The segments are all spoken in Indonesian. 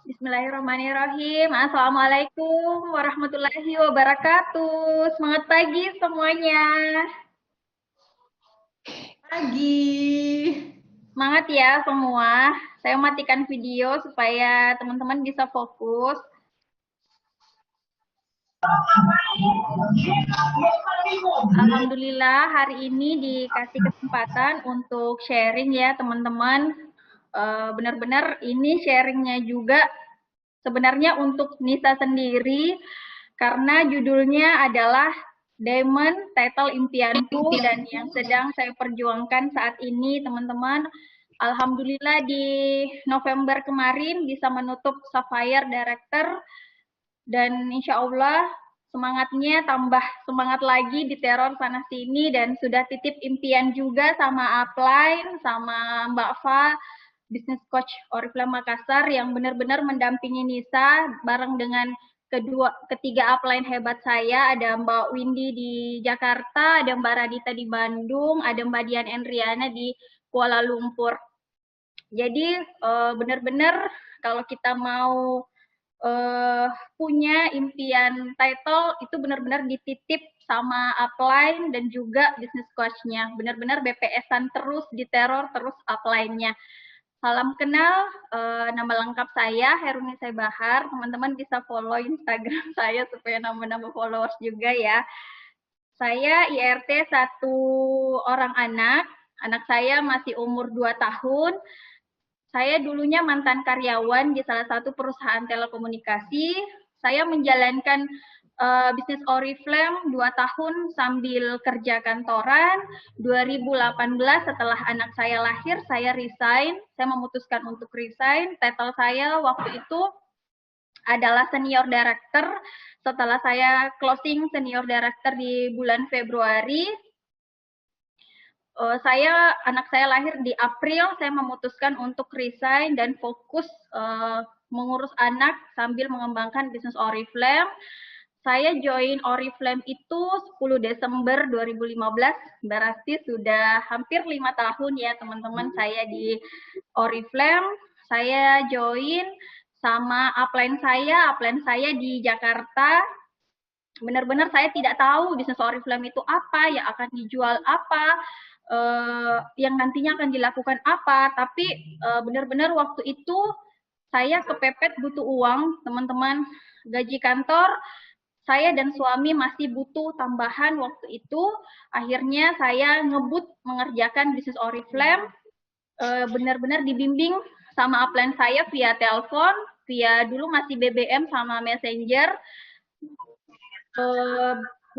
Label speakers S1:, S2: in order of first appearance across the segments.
S1: Bismillahirrahmanirrahim. Assalamualaikum warahmatullahi wabarakatuh. Semangat pagi semuanya.
S2: Pagi.
S1: Semangat ya semua. Saya matikan video supaya teman-teman bisa fokus. Alhamdulillah hari ini dikasih kesempatan untuk sharing ya teman-teman. Benar-benar ini sharingnya juga sebenarnya untuk Nisa sendiri karena judulnya adalah Diamond Title Impianku dan yang sedang saya perjuangkan saat ini teman-teman. Alhamdulillah di November kemarin bisa menutup Sapphire Director dan insya Allah semangatnya tambah semangat lagi di teror sana sini dan sudah titip impian juga sama upline sama Mbak Fa Business Coach Oriflame Makassar yang benar-benar mendampingi Nisa bareng dengan ketiga upline hebat saya, ada Mbak Windy di Jakarta, ada Mbak Radita di Bandung, ada Mbak Dian Endriana di Kuala Lumpur. Jadi benar-benar kalau kita mau punya impian title itu benar-benar dititip sama upline dan juga business coach-nya. Benar-benar BPS-an terus di teror terus upline-nya. Salam kenal, nama lengkap saya Herunisa Bahar. Teman-teman bisa follow Instagram saya supaya nambah-nambah followers juga ya. Saya IRT satu orang anak. Anak saya masih umur 2 tahun. Saya dulunya mantan karyawan di salah satu perusahaan telekomunikasi. Saya menjalankan bisnis Oriflame 2 tahun sambil kerja kantoran. 2018 setelah anak saya lahir, saya resign. Saya memutuskan untuk resign. Title saya waktu itu adalah senior director. Setelah saya closing senior director di bulan Februari, anak saya lahir di April, saya memutuskan untuk resign dan fokus mengurus anak sambil mengembangkan bisnis Oriflame. Saya join Oriflame itu 10 Desember 2015, berarti sudah hampir 5 tahun ya teman-teman saya di Oriflame. Saya join sama upline saya di Jakarta. Benar-benar saya tidak tahu bisnis Oriflame itu apa, yang akan dijual apa, yang nantinya akan dilakukan apa. Tapi benar-benar waktu itu saya kepepet butuh uang, teman-teman. Gaji kantor saya dan suami masih butuh tambahan waktu itu. Akhirnya saya ngebut mengerjakan bisnis Oriflame. Benar-benar dibimbing sama upline saya via telepon, via dulu masih BBM sama Messenger.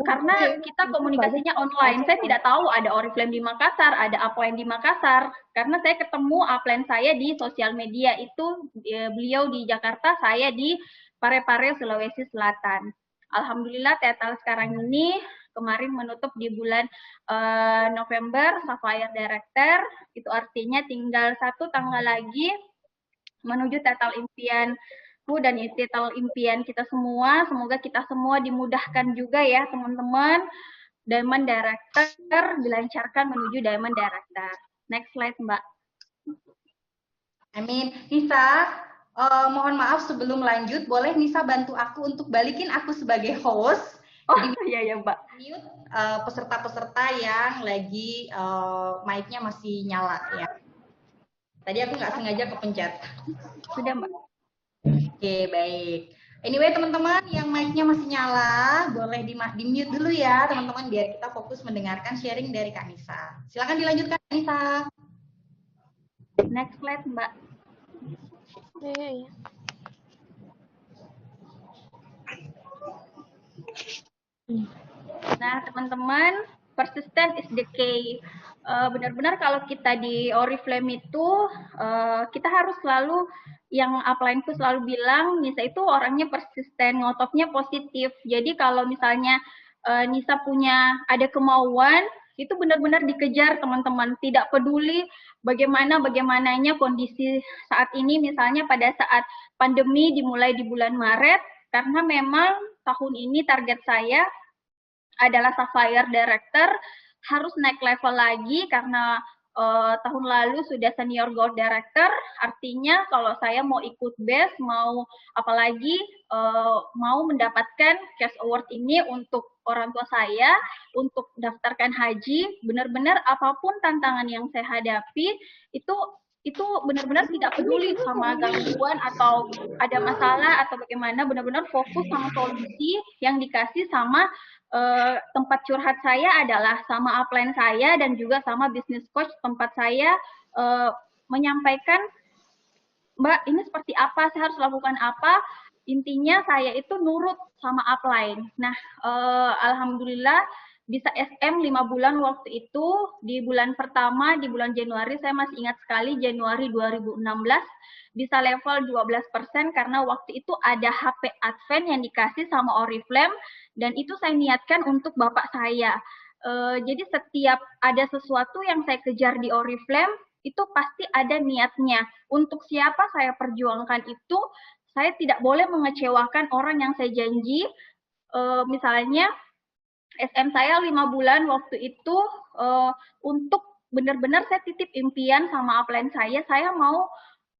S1: Karena kita komunikasinya online, saya tidak tahu ada Oriflame di Makassar, ada upline di Makassar. Karena saya ketemu upline saya di sosial media itu, beliau di Jakarta, saya di Parepare, Sulawesi Selatan. Alhamdulillah Tetal sekarang ini kemarin menutup di bulan November Sapphire Director, itu artinya tinggal 1 tanggal lagi menuju Tetal impian dan titel impian kita semua. Semoga kita semua dimudahkan juga ya teman-teman. Diamond Director dilancarkan menuju Diamond Director. Next slide Mbak.
S2: Amin. Nisa, mohon maaf sebelum lanjut, boleh Nisa bantu aku untuk balikin aku sebagai host.
S1: Oh iya ya Mbak.
S2: Mute peserta-peserta yang lagi mic-nya masih nyala ya. Tadi aku nggak sengaja kepencet.
S1: Sudah Mbak.
S2: Oke, baik. Anyway, teman-teman yang mic-nya masih nyala, boleh di-mute dulu ya, teman-teman, biar kita fokus mendengarkan sharing dari Kak Nisa. Silakan dilanjutkan, Kak Nisa.
S1: Next slide, Mbak. Nah, teman-teman, persistent is the key. Benar-benar kalau kita di Oriflame itu, kita harus selalu, yang upline itu selalu bilang, Nisa itu orangnya persisten, ngototnya positif. Jadi kalau misalnya Nisa punya ada kemauan, itu benar-benar dikejar teman-teman. Tidak peduli bagaimananya kondisi saat ini, misalnya pada saat pandemi dimulai di bulan Maret, karena memang tahun ini target saya adalah Sapphire Director, harus naik level lagi karena tahun lalu sudah senior gold director, artinya kalau saya mau ikut BES, mau apalagi mau mendapatkan cash award ini untuk orang tua saya, untuk daftarkan haji, benar-benar apapun tantangan yang saya hadapi, itu benar-benar tidak peduli sama gangguan atau ada masalah atau bagaimana, benar-benar fokus sama solusi yang dikasih sama tempat curhat saya adalah sama upline saya dan juga sama business coach tempat saya menyampaikan, Mbak, ini seperti apa, saya harus lakukan apa. Intinya saya itu nurut sama upline. Nah, alhamdulillah bisa SM 5 bulan waktu itu. Di bulan pertama, di bulan Januari, saya masih ingat sekali, Januari 2016, bisa level 12% karena waktu itu ada HP Advent yang dikasih sama Oriflame, dan itu saya niatkan untuk bapak saya. Jadi setiap ada sesuatu yang saya kejar di Oriflame, itu pasti ada niatnya. Untuk siapa saya perjuangkan itu, saya tidak boleh mengecewakan orang yang saya janji. Misalnya SM saya 5 bulan waktu itu, untuk benar-benar saya titip impian sama upline saya mau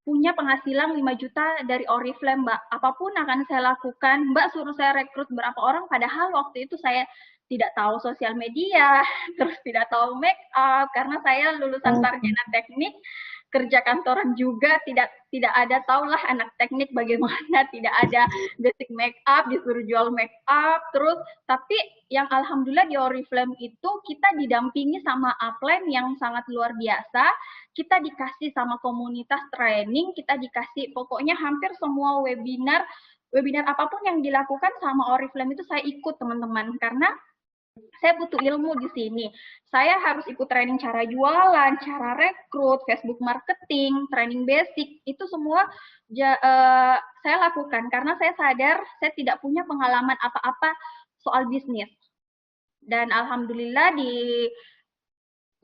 S1: punya penghasilan 5 juta dari Oriflame, Mbak. Apapun akan saya lakukan. Mbak suruh saya rekrut berapa orang, padahal waktu itu saya tidak tahu sosial media, terus tidak tahu make up, karena saya lulusan sarjana teknik, kerja kantoran juga, tidak ada tahulah anak teknik bagaimana, tidak ada basic make up, disuruh jual make up, terus tapi yang alhamdulillah di Oriflame itu kita didampingi sama upline yang sangat luar biasa, kita dikasih sama komunitas training, kita dikasih pokoknya hampir semua webinar apapun yang dilakukan sama Oriflame itu saya ikut, teman-teman, karena saya butuh ilmu di sini. Saya harus ikut training cara jualan, cara rekrut, Facebook marketing, training basic, itu semua saya lakukan karena saya sadar saya tidak punya pengalaman apa-apa soal bisnis. Dan alhamdulillah di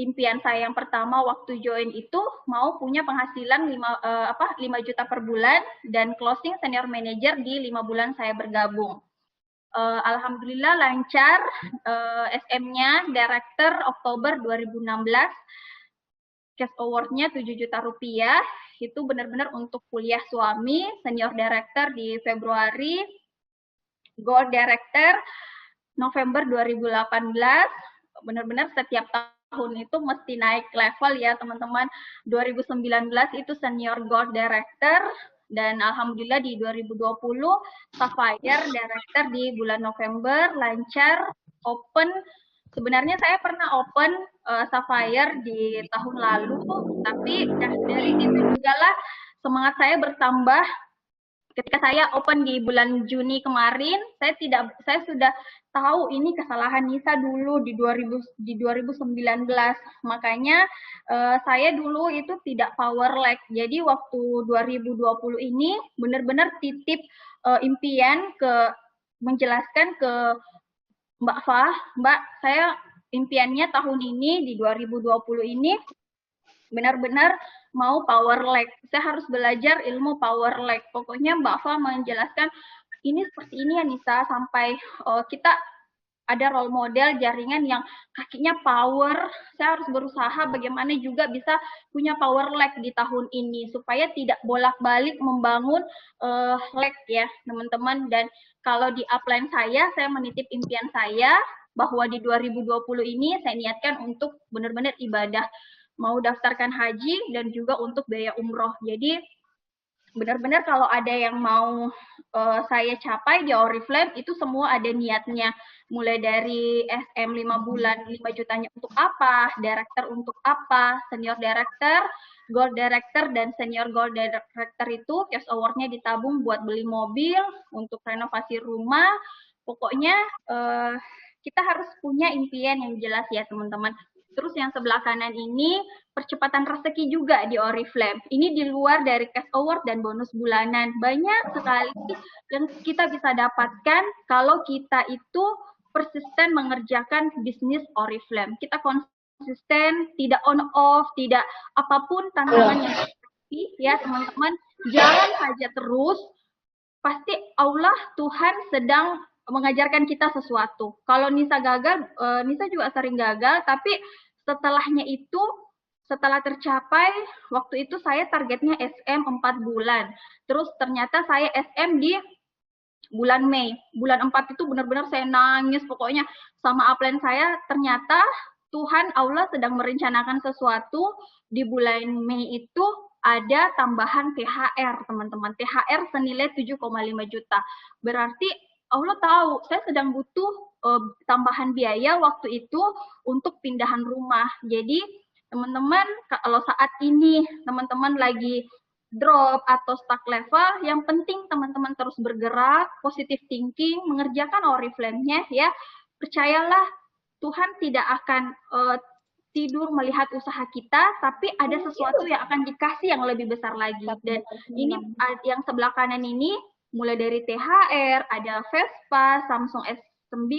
S1: impian saya yang pertama waktu join itu mau punya penghasilan 5 juta per bulan dan closing senior manager di 5 bulan saya bergabung. Alhamdulillah lancar, SM-nya Director Oktober 2016, cash award-nya 7 juta rupiah, itu benar-benar untuk kuliah suami, Senior Director di Februari, Gold Director November 2018, benar-benar setiap tahun itu mesti naik level ya teman-teman. 2019 itu Senior Gold Director, dan alhamdulillah di 2020 Sapphire Director di bulan November, lancar, open. Sebenarnya saya pernah open Sapphire di tahun lalu, tapi dari situ juga lah semangat saya bertambah. Ketika saya open di bulan Juni kemarin, saya sudah tahu ini kesalahan Nisa dulu di 2019. Makanya saya dulu itu tidak power lag. Jadi waktu 2020 ini benar-benar titip impian menjelaskan ke Mbak Fah, Mbak, saya impiannya tahun ini di 2020 ini benar-benar mau power lag. Saya harus belajar ilmu power lag. Pokoknya Mbak Fa menjelaskan ini seperti ini ya Nisa, sampai kita ada role model jaringan yang kakinya power. Saya harus berusaha bagaimana juga bisa punya power lag di tahun ini supaya tidak bolak-balik membangun lag ya teman-teman. Dan kalau di upline saya menitip impian saya bahwa di 2020 ini saya niatkan untuk benar-benar ibadah, mau daftarkan haji dan juga untuk biaya umroh. Jadi benar-benar kalau ada yang mau saya capai di Oriflame itu semua ada niatnya. Mulai dari SM 5 bulan 5 jutanya untuk apa, director untuk apa, senior director, gold director, dan senior gold director itu cash award-nya ditabung buat beli mobil, untuk renovasi rumah. Pokoknya kita harus punya impian yang jelas ya teman-teman. Terus yang sebelah kanan ini percepatan rezeki juga di Oriflame. Ini di luar dari cash award dan bonus bulanan. Banyak sekali yang kita bisa dapatkan kalau kita itu persisten mengerjakan bisnis Oriflame. Kita konsisten, tidak on off, tidak apapun tantangan yang terjadi ya teman-teman. Jalan saja terus. Pasti Allah Tuhan sedang mengajarkan kita sesuatu. Kalau Nisa gagal, Nisa juga sering gagal, tapi setelahnya itu setelah tercapai, waktu itu saya targetnya SM 4 bulan. Terus ternyata saya SM di bulan Mei. Bulan 4 itu benar-benar saya nangis pokoknya sama upline saya. Ternyata Tuhan Allah sedang merencanakan sesuatu di bulan Mei itu ada tambahan THR, teman-teman. THR senilai 7,5 juta. Berarti Allah tahu saya sedang butuh tambahan biaya waktu itu untuk pindahan rumah. Jadi teman-teman, kalau saat ini teman-teman lagi drop atau stuck level, yang penting teman-teman terus bergerak, positive thinking, mengerjakan Oriflame-nya ya. Percayalah, Tuhan tidak akan tidur melihat usaha kita, tapi ada sesuatu yang akan dikasih yang lebih besar lagi. Dan ini yang sebelah kanan ini, mulai dari THR, ada Vespa, Samsung S9,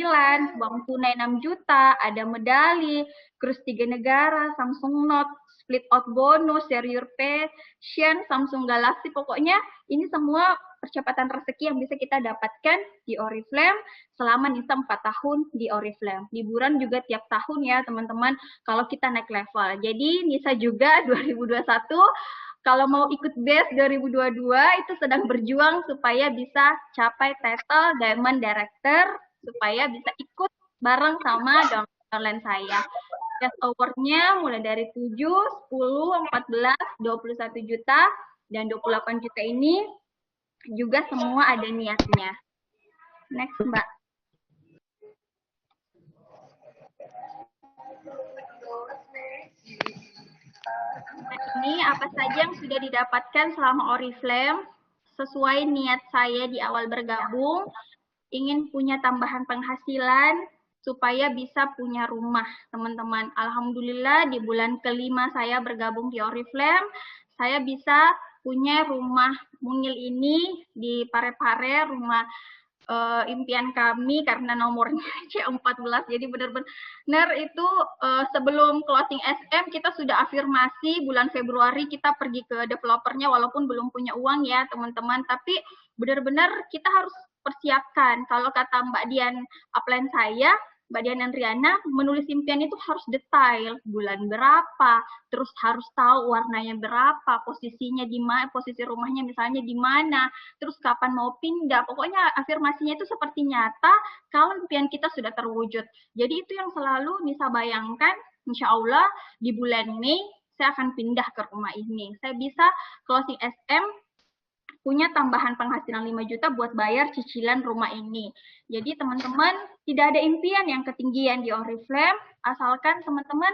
S1: uang tunai 6 juta, ada medali, cruise 3 negara, Samsung Note, split out bonus, share your passion, Samsung Galaxy, pokoknya ini semua percepatan rezeki yang bisa kita dapatkan di Oriflame selama Nisa 4 tahun di Oriflame. Liburan juga tiap tahun ya teman-teman kalau kita naik level. Jadi Nisa juga 2021 kalau mau ikut BEST 2022 itu sedang berjuang supaya bisa capai title Diamond Director, supaya bisa ikut bareng sama downline saya. Cash award-nya mulai dari 7, 10, 14, 21 juta, dan 28 juta ini juga semua ada niatnya. Next, Mbak. Ini apa saja yang sudah didapatkan selama Oriflame sesuai niat saya di awal bergabung, ingin punya tambahan penghasilan supaya bisa punya rumah, teman-teman. Alhamdulillah di bulan kelima saya bergabung di Oriflame, saya bisa punya rumah mungil ini di Parepare, rumah impian kami karena nomornya C14. Jadi benar-benar itu sebelum closing SM kita sudah afirmasi bulan Februari kita pergi ke developernya walaupun belum punya uang ya teman-teman. Tapi benar-benar kita harus persiapkan. Kalau kata Mbak Dian upline saya, Mbak Dian dan Riana, menulis impian itu harus detail, bulan berapa, terus harus tahu warnanya berapa, posisinya di mana, posisi rumahnya misalnya di mana, terus kapan mau pindah. Pokoknya afirmasinya itu seperti nyata kalau impian kita sudah terwujud. Jadi itu yang selalu Nisa bayangkan, insya Allah di bulan Mei saya akan pindah ke rumah ini. Saya bisa closing SM punya tambahan penghasilan 5 juta buat bayar cicilan rumah ini. Jadi teman-teman tidak ada impian yang ketinggian di Oriflame, asalkan teman-teman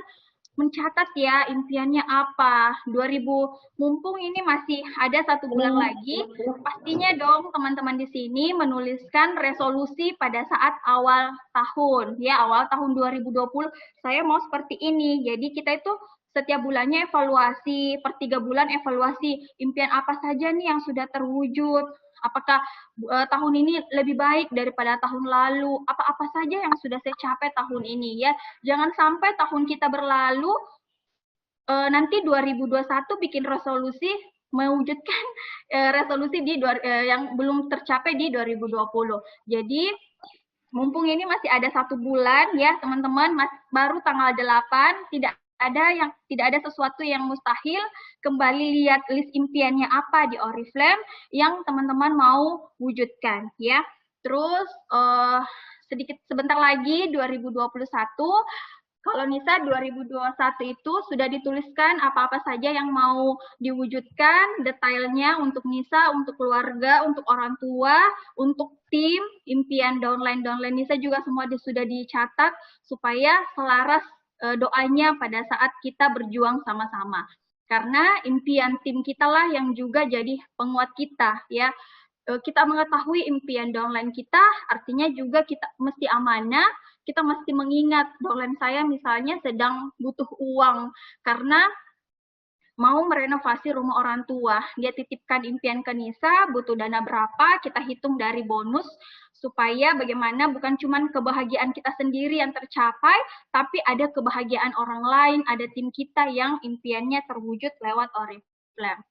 S1: mencatat ya impiannya apa. 2000 mumpung ini masih ada 1 bulan lagi, pastinya dong teman-teman di sini menuliskan resolusi pada saat awal tahun. Ya, awal tahun 2020 saya mau seperti ini. Jadi kita itu setiap bulannya evaluasi, per 3 bulan evaluasi, impian apa saja nih yang sudah terwujud, apakah tahun ini lebih baik daripada tahun lalu, apa-apa saja yang sudah saya capai tahun ini ya. Jangan sampai tahun kita berlalu, nanti 2021 bikin resolusi, mewujudkan resolusi di yang belum tercapai di 2020. Jadi mumpung ini masih ada 1 bulan ya teman-teman, baru tanggal 8, tidak ada sesuatu yang mustahil. Kembali lihat list impiannya apa di Oriflame yang teman-teman mau wujudkan ya. Terus sebentar lagi 2021, kalau Nisa 2021 itu sudah dituliskan apa-apa saja yang mau diwujudkan, detailnya untuk Nisa, untuk keluarga, untuk orang tua, untuk tim, impian downline Nisa juga semua sudah dicatat supaya selaras doanya pada saat kita berjuang sama-sama. Karena impian tim kita lah yang juga jadi penguat kita ya. Kita mengetahui impian downline kita, artinya juga kita mesti amanah, kita mesti mengingat downline saya misalnya sedang butuh uang karena mau merenovasi rumah orang tua. Dia titipkan impian ke Nisa, butuh dana berapa, kita hitung dari bonus supaya bagaimana bukan cuma kebahagiaan kita sendiri yang tercapai, tapi ada kebahagiaan orang lain, ada tim kita yang impiannya terwujud lewat Oriflame.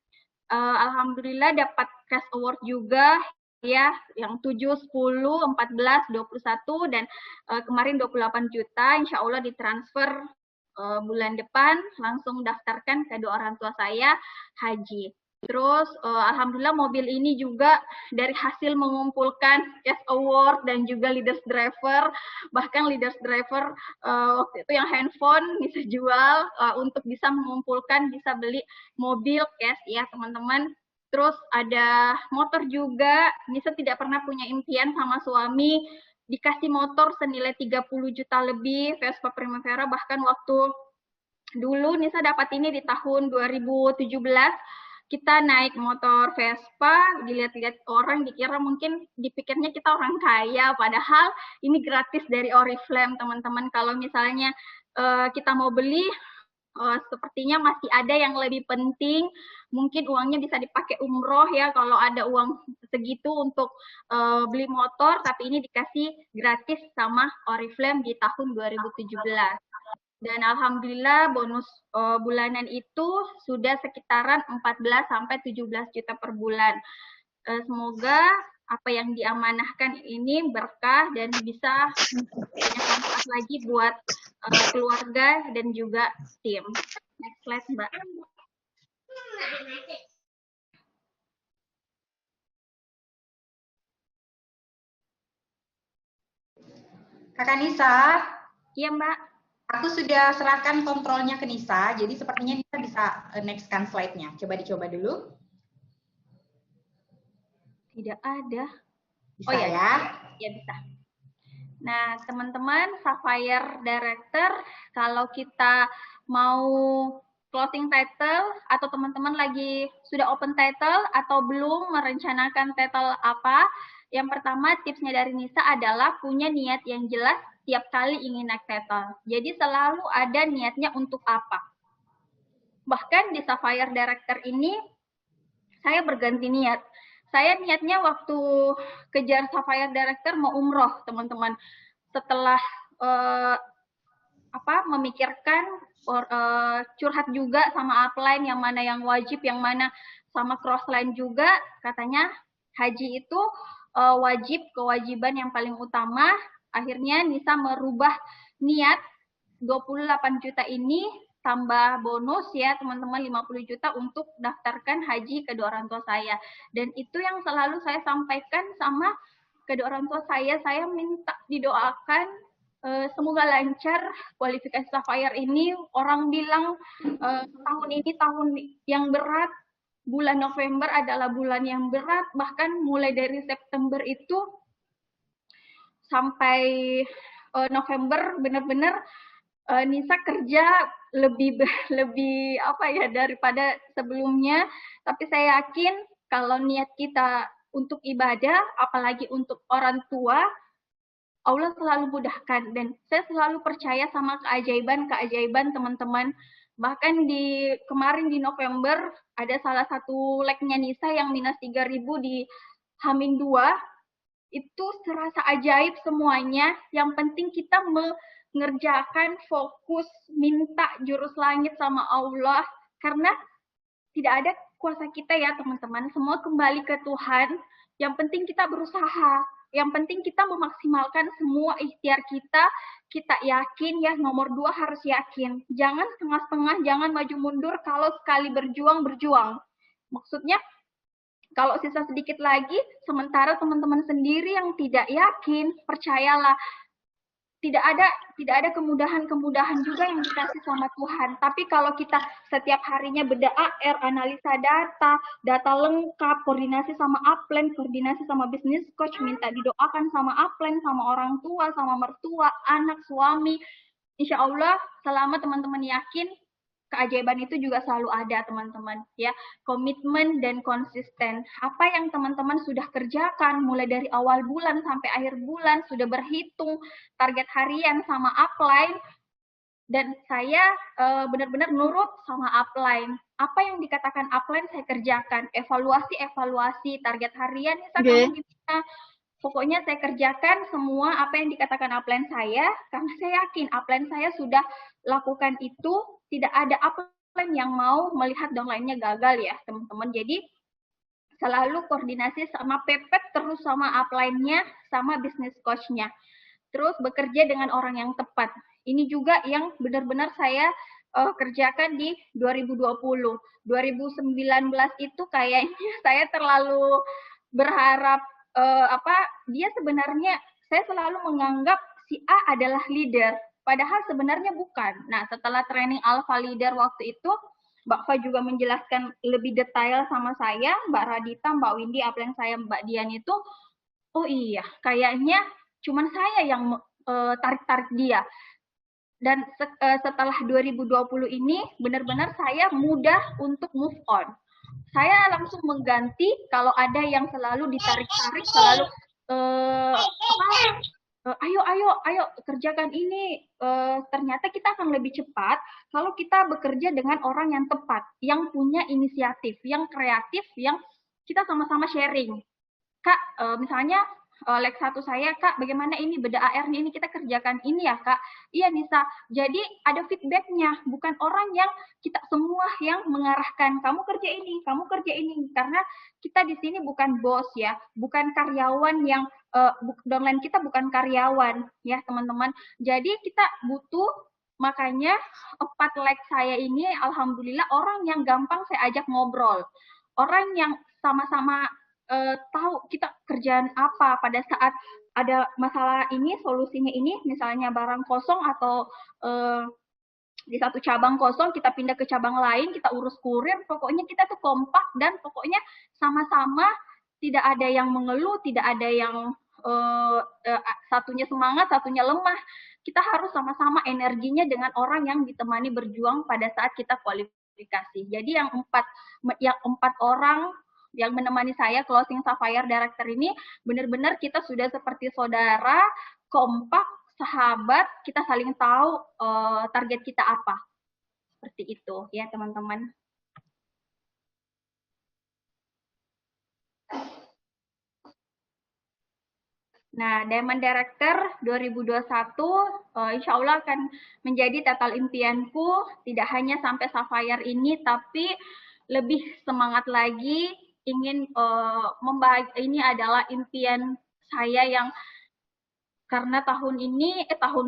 S1: Alhamdulillah dapat cash award juga ya, yang 7, 10, 14, 21 dan kemarin 28 juta insya Allah ditransfer bulan depan langsung daftarkan kedua orang tua saya haji. Terus alhamdulillah mobil ini juga dari hasil mengumpulkan Cash Award dan juga Leaders Driver, bahkan Leaders Driver waktu itu yang handphone bisa jual untuk bisa mengumpulkan, bisa beli mobil cash ya teman-teman. Terus ada motor juga, Nisa tidak pernah punya impian sama suami, dikasih motor senilai 30 juta lebih, Vespa Primavera, bahkan waktu dulu Nisa dapat ini di tahun 2017, kita naik motor Vespa, dilihat-lihat orang dikira mungkin dipikirnya kita orang kaya, padahal ini gratis dari Oriflame teman-teman. Kalau misalnya kita mau beli, sepertinya masih ada yang lebih penting, mungkin uangnya bisa dipakai umroh ya kalau ada uang segitu untuk beli motor, tapi ini dikasih gratis sama Oriflame di tahun 2017. Dan alhamdulillah bonus bulanan itu sudah sekitaran 14 sampai 17 juta per bulan. Semoga apa yang diamanahkan ini berkah dan bisa banyak manfaat lagi buat keluarga dan juga tim. Next slide, Mbak.
S2: Kakak Nisa.
S1: Iya, Mbak.
S2: Aku sudah serahkan kontrolnya ke Nisa, jadi sepertinya Nisa bisa nextkan slide-nya. Coba dicoba dulu.
S1: Tidak ada.
S2: Bisa ya?
S1: Ya bisa. Nah, teman-teman, Sapphire Director, kalau kita mau closing title atau teman-teman lagi sudah open title atau belum merencanakan title apa, yang pertama tipsnya dari Nisa adalah punya niat yang jelas tiap kali ingin naik title. Jadi selalu ada niatnya untuk apa. Bahkan di Sapphire Director ini, saya berganti niat. Saya niatnya waktu kejar Sapphire Director mau umroh, teman-teman. Setelah memikirkan curhat juga sama upline yang mana yang wajib, yang mana sama crossline juga, katanya haji itu wajib, kewajiban yang paling utama. Akhirnya Nisa merubah niat 28 juta ini tambah bonus ya teman-teman 50 juta untuk daftarkan haji kedua orang tua saya. Dan itu yang selalu saya sampaikan sama kedua orang tua saya minta didoakan semoga lancar kualifikasi Sapphire ini. Orang bilang tahun ini tahun yang berat, bulan November adalah bulan yang berat, bahkan mulai dari September itu sampai November benar-benar Nisa kerja lebih daripada sebelumnya, tapi saya yakin kalau niat kita untuk ibadah, apalagi untuk orang tua, Allah selalu mudahkan, dan saya selalu percaya sama keajaiban teman-teman. Bahkan kemarin di November ada salah satu legnya Nisa yang minus 3.000 di H-2, itu serasa ajaib semuanya. Yang penting kita mengerjakan, fokus, minta jurus langit sama Allah, karena tidak ada kuasa kita ya teman-teman, semua kembali ke Tuhan. Yang penting kita berusaha, yang penting kita memaksimalkan semua ikhtiar kita. Kita yakin ya, nomor 2 harus yakin, jangan setengah-setengah, jangan maju mundur. Kalau sekali berjuang, maksudnya kalau sisa sedikit lagi, sementara teman-teman sendiri yang tidak yakin, percayalah, tidak ada kemudahan juga yang dikasih sama Tuhan. Tapi kalau kita setiap harinya AR, analisa data lengkap, koordinasi sama upline, koordinasi sama bisnis coach, minta didoakan sama upline, sama orang tua, sama mertua, anak, suami, insya Allah selama teman-teman yakin, keajaiban itu juga selalu ada teman-teman ya. Komitmen dan konsisten, apa yang teman-teman sudah kerjakan mulai dari awal bulan sampai akhir bulan, sudah berhitung target harian sama upline, dan saya benar-benar nurut sama upline. Apa yang dikatakan upline saya kerjakan, evaluasi target harian kamu gimana. Pokoknya saya kerjakan semua apa yang dikatakan upline saya, karena saya yakin upline saya sudah lakukan itu. Tidak ada upline yang mau melihat downline-nya gagal ya teman-teman. Jadi selalu koordinasi sama pepet terus sama upline-nya, sama business coach-nya. terus bekerja dengan orang yang tepat. Ini juga yang benar-benar saya kerjakan di 2020. 2019 itu kayaknya saya terlalu berharap dia sebenarnya saya selalu menganggap si A adalah leader, padahal sebenarnya bukan. Nah, setelah training Alpha Leader waktu itu, Mbak Fa juga menjelaskan lebih detail sama saya, Mbak Radita, Mbak Windy, apa yang saya Mbak Dian itu, oh iya, kayaknya cuman saya yang tarik-tarik dia. Dan setelah 2020 ini benar-benar saya mudah untuk move on. Saya langsung mengganti kalau ada yang selalu ditarik-tarik, selalu ayo ayo ayo kerjakan ini. Ternyata kita akan lebih cepat kalau kita bekerja dengan orang yang tepat, yang punya inisiatif, yang kreatif, yang kita sama-sama sharing. Kak, misalnya leg 1 saya, Kak, bagaimana ini beda AR-nya ini kita kerjakan ini ya, Kak. Iya, Nisa. Jadi ada feedback-nya, bukan orang yang kita semua yang mengarahkan, kamu kerja ini, kamu kerja ini. Karena kita di sini bukan bos ya, bukan karyawan yang downline kita bukan karyawan ya, teman-teman. Jadi kita butuh makanya 4 leg saya ini alhamdulillah orang yang gampang saya ajak ngobrol. Orang yang sama-sama tahu kita kerjaan apa pada saat ada masalah ini, solusinya ini, misalnya barang kosong atau di satu cabang kosong kita pindah ke cabang lain, kita urus kurir, pokoknya kita tuh kompak dan pokoknya sama-sama tidak ada yang mengeluh, tidak ada yang satunya semangat, satunya lemah. Kita harus sama-sama energinya dengan orang yang ditemani berjuang pada saat kita kualifikasi. Jadi yang empat orang yang menemani saya closing Sapphire Director ini benar-benar kita sudah seperti saudara, kompak, sahabat, kita saling tahu target kita apa. Seperti itu ya teman-teman. Nah, Diamond Director 2021 insya Allah akan menjadi total impianku, tidak hanya sampai Sapphire ini, tapi lebih semangat lagi, ingin ini adalah impian saya yang karena tahun 2021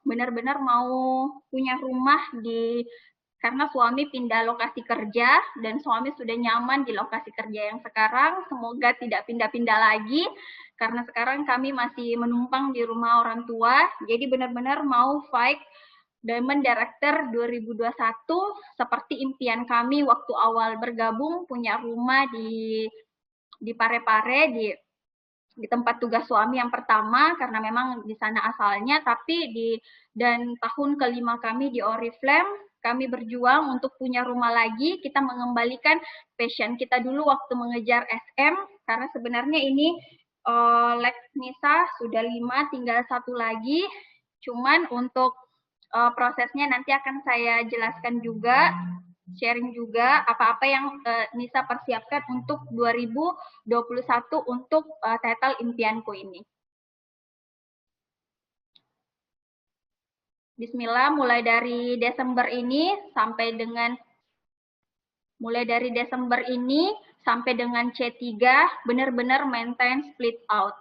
S1: benar-benar mau punya rumah karena suami pindah lokasi kerja dan suami sudah nyaman di lokasi kerja yang sekarang, semoga tidak pindah-pindah lagi karena sekarang kami masih menumpang di rumah orang tua, jadi benar-benar mau fight Diamond Director 2021 seperti impian kami waktu awal bergabung punya rumah di Parepare di tempat tugas suami yang pertama karena memang di sana asalnya, tapi dan tahun kelima kami di Oriflame kami berjuang untuk punya rumah lagi, kita mengembalikan passion kita dulu waktu mengejar SM karena sebenarnya ini Lex Nisa sudah 5 tinggal 1 lagi, cuman untuk prosesnya nanti akan saya jelaskan juga, sharing juga apa-apa yang Nisa persiapkan untuk 2021 untuk title impianku ini. Bismillah, mulai dari Desember ini sampai dengan C3 benar-benar maintain split out.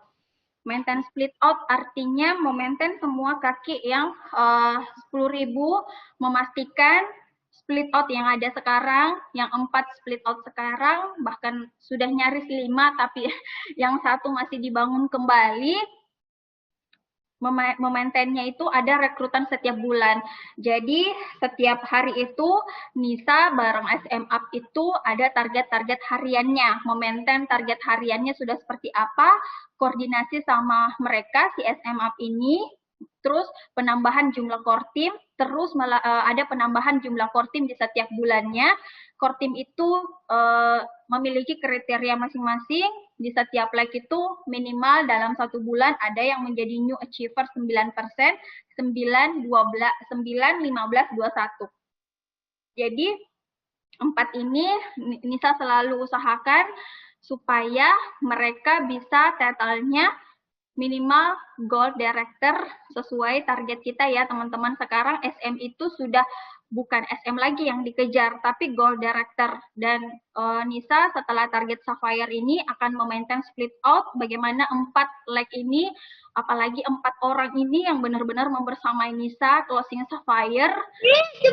S1: Maintain split out artinya memaintain semua kaki yang 10.000, memastikan split out yang ada sekarang, yang 4 split out sekarang, bahkan sudah nyaris 5, tapi yang 1 masih dibangun kembali. Memaintainnya itu ada rekrutan setiap bulan. Jadi setiap hari itu Nisa bareng SM Up itu ada target-target hariannya. Memaintain target hariannya sudah seperti apa, koordinasi sama mereka si SM Up ini, terus penambahan jumlah core team, terus ada penambahan jumlah core team di setiap bulannya. Core team itu memiliki kriteria masing-masing. Di setiap leg itu minimal dalam 1 bulan ada yang menjadi new achiever 9%, 9, 15, 21. Jadi 4 ini Nisa selalu usahakan supaya mereka bisa title-nya minimal gold director sesuai target kita ya teman-teman. Sekarang SM itu sudah bukan SM lagi yang dikejar, tapi Gold Director. Dan Nisa setelah target Sapphire ini akan memaintain split out bagaimana 4 leg ini, apalagi 4 orang ini yang benar-benar membersamai Nisa closing Sapphire,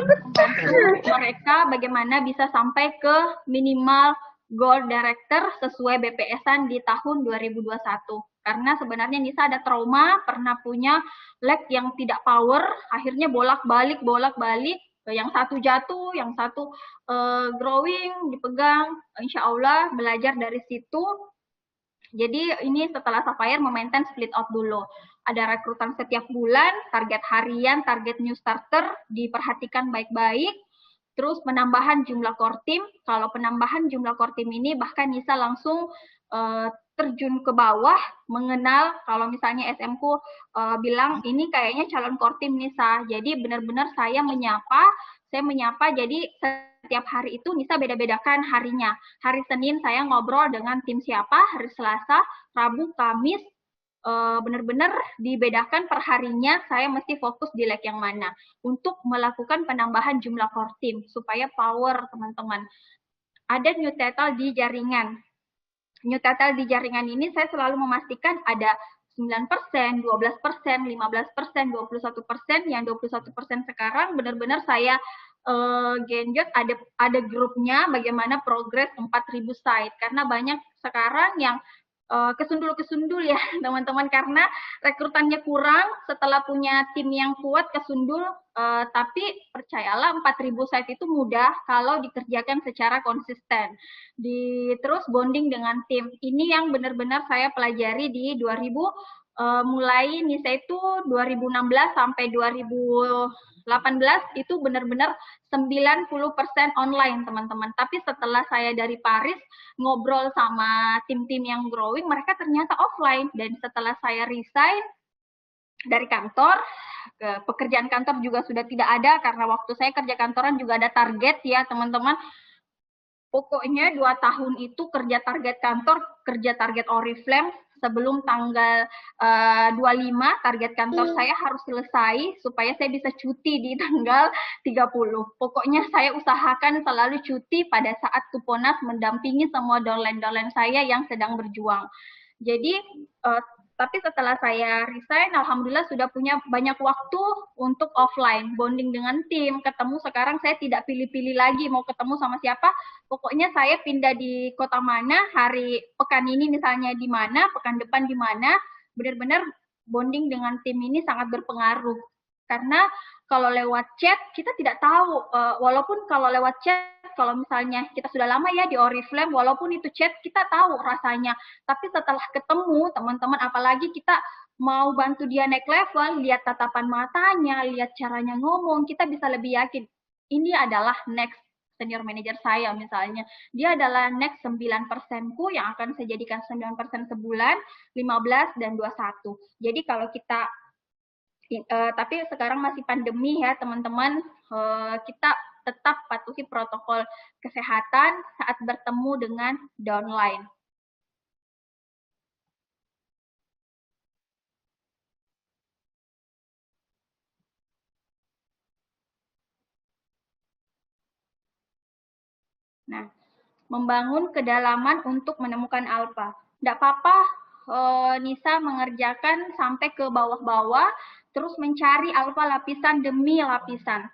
S1: membantu mereka bagaimana bisa sampai ke minimal Gold Director sesuai BPS-an di tahun 2021. Karena sebenarnya Nisa ada trauma, pernah punya leg yang tidak power, akhirnya bolak-balik, yang satu jatuh, yang satu growing, dipegang. Insya Allah belajar dari situ. Jadi ini setelah Sapphire memaintain split out dulu. Ada rekrutan setiap bulan, target harian, target new starter, diperhatikan baik-baik. Terus penambahan jumlah core team. Kalau penambahan jumlah core team ini bahkan Nisa langsung terjun ke bawah, mengenal kalau misalnya SM-ku bilang ini kayaknya calon core team Nisa. Jadi benar-benar saya menyapa, jadi setiap hari itu Nisa beda-bedakan harinya. Hari Senin saya ngobrol dengan tim siapa, hari Selasa, Rabu, Kamis, benar-benar dibedakan per harinya saya mesti fokus di leg yang mana untuk melakukan penambahan jumlah core team supaya power teman-teman. Ada new title di jaringan. New title di jaringan ini saya selalu memastikan ada 9%, 12%, 15%, 21%, yang 21% sekarang benar-benar saya genjot, ada grupnya bagaimana progres 4.000 site, karena banyak sekarang yang kesundul-kesundul ya teman-teman, karena rekrutannya kurang, setelah punya tim yang kuat kesundul, tapi percayalah 4.000 site itu mudah kalau dikerjakan secara konsisten. Terus bonding dengan tim, ini yang benar-benar saya pelajari di 2000, mulai Nisa itu 2016 sampai 2018 itu benar-benar 90% online teman-teman. Tapi setelah saya dari Paris ngobrol sama tim-tim yang growing, mereka ternyata offline. Dan setelah saya resign dari kantor, pekerjaan kantor juga sudah tidak ada, karena waktu saya kerja kantoran juga ada target ya teman-teman. Pokoknya 2 tahun itu kerja target kantor, kerja target Oriflame, sebelum tanggal 25 target kantor saya harus selesai supaya saya bisa cuti di tanggal 30. Pokoknya saya usahakan selalu cuti pada saat Kuponas mendampingi semua downline-downline saya yang sedang berjuang. Jadi tapi setelah saya resign, alhamdulillah sudah punya banyak waktu untuk offline, bonding dengan tim, ketemu. Sekarang saya tidak pilih-pilih lagi mau ketemu sama siapa, pokoknya saya pindah di kota mana, hari pekan ini misalnya di mana, pekan depan di mana, benar-benar bonding dengan tim ini sangat berpengaruh. Karena kalau lewat chat kita tidak tahu, walaupun kalau lewat chat, kalau misalnya kita sudah lama ya di Oriflame, walaupun itu chat kita tahu rasanya, tapi setelah ketemu teman-teman, apalagi kita mau bantu dia naik level, lihat tatapan matanya, lihat caranya ngomong, kita bisa lebih yakin ini adalah next senior manager saya misalnya. Dia adalah next 9%-ku yang akan saya jadikan 9% sebulan, 15 dan 21. Jadi kalau kita tapi sekarang masih pandemi ya teman-teman, kita tetap patuhi protokol kesehatan saat bertemu dengan downline. Nah, membangun kedalaman untuk menemukan alfa. Tidak apa-apa Nisa mengerjakan sampai ke bawah-bawah, terus mencari alfa lapisan demi lapisan.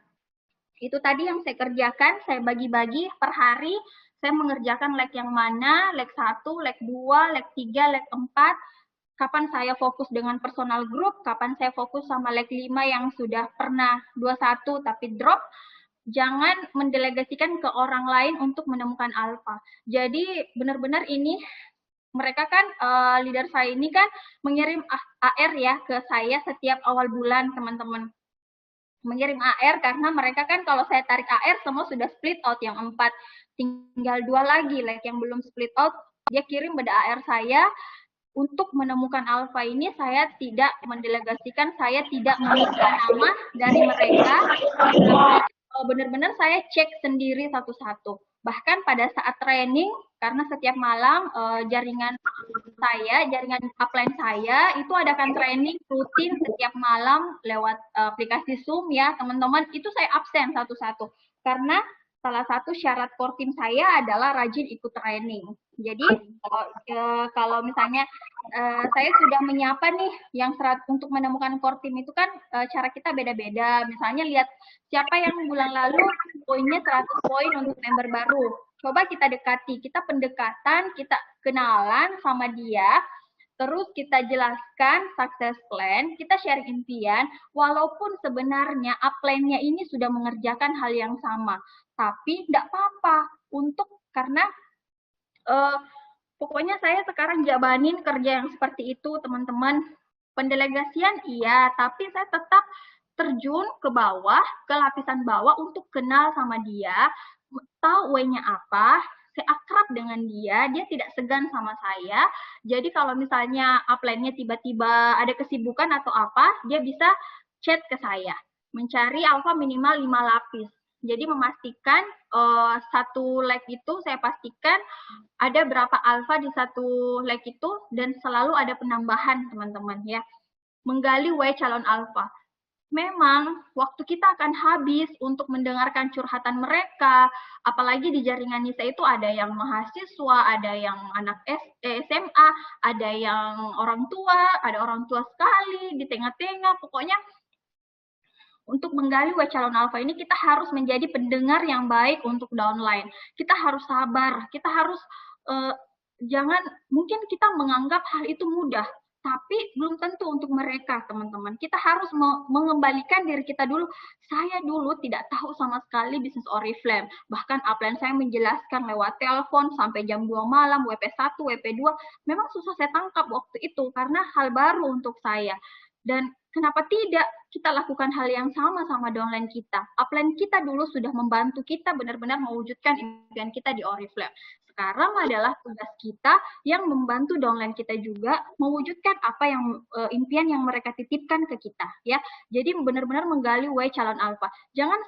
S1: Itu tadi yang saya kerjakan, saya bagi-bagi per hari, saya mengerjakan leg yang mana, leg 1, leg 2, leg 3, leg 4, kapan saya fokus dengan personal group, kapan saya fokus sama leg 5 yang sudah pernah 21 tapi drop. Jangan mendelegasikan ke orang lain untuk menemukan alfa. Jadi benar-benar ini mereka kan leader saya ini kan mengirim AR ya ke saya setiap awal bulan teman-teman. Mengirim AR karena mereka kan kalau saya tarik AR semua sudah split out yang 4, tinggal 2 lagi like yang belum split out, dia kirim pada AR saya. Untuk menemukan alfa ini saya tidak mendelegasikan, saya tidak meminta nama dari mereka, benar-benar saya cek sendiri satu-satu. Bahkan pada saat training, karena setiap malam jaringan saya, jaringan upline saya itu adakan training rutin setiap malam lewat aplikasi Zoom ya teman-teman. Itu saya absen satu-satu karena salah satu syarat core team saya adalah rajin ikut training. Jadi kalau misalnya saya sudah menyapa nih yang untuk menemukan core team itu kan cara kita beda-beda. Misalnya lihat siapa yang bulan lalu poinnya 100 poin untuk member baru. Coba kita dekati, kita pendekatan, kita kenalan sama dia, terus kita jelaskan success plan, kita sharing impian, walaupun sebenarnya upline-nya ini sudah mengerjakan hal yang sama. Tapi tidak apa-apa, karena pokoknya saya sekarang jabanin kerja yang seperti itu, teman-teman. Pendelegasian iya, tapi saya tetap terjun ke bawah, ke lapisan bawah untuk kenal sama dia, tahu way-nya apa, saya akrab dengan dia, dia tidak segan sama saya. Jadi kalau misalnya upline-nya tiba-tiba ada kesibukan atau apa, dia bisa chat ke saya. Mencari alpha minimal 5 lapis. Jadi memastikan satu leg itu saya pastikan ada berapa alpha di satu leg itu dan selalu ada penambahan teman-teman ya. Menggali way calon alpha. Memang waktu kita akan habis untuk mendengarkan curhatan mereka, apalagi di jaringan Nisa itu ada yang mahasiswa, ada yang anak SMA, ada yang orang tua, ada orang tua sekali di tengah-tengah. Pokoknya untuk menggali calon alpha ini kita harus menjadi pendengar yang baik untuk downline. Kita harus sabar, kita harus jangan, mungkin kita menganggap hal itu mudah, tapi belum tentu untuk mereka, teman-teman. Kita harus mengembalikan diri kita dulu. Saya dulu tidak tahu sama sekali bisnis Oriflame. Bahkan upline saya menjelaskan lewat telepon sampai jam 2 malam, WP1, WP2. Memang susah saya tangkap waktu itu karena hal baru untuk saya. Dan kenapa tidak kita lakukan hal yang sama downline kita? Upline kita dulu sudah membantu kita benar-benar mewujudkan impian kita di Oriflame. Sekarang adalah tugas kita yang membantu downline kita juga mewujudkan apa yang impian yang mereka titipkan ke kita ya. Jadi benar-benar menggali way calon alpha. Jangan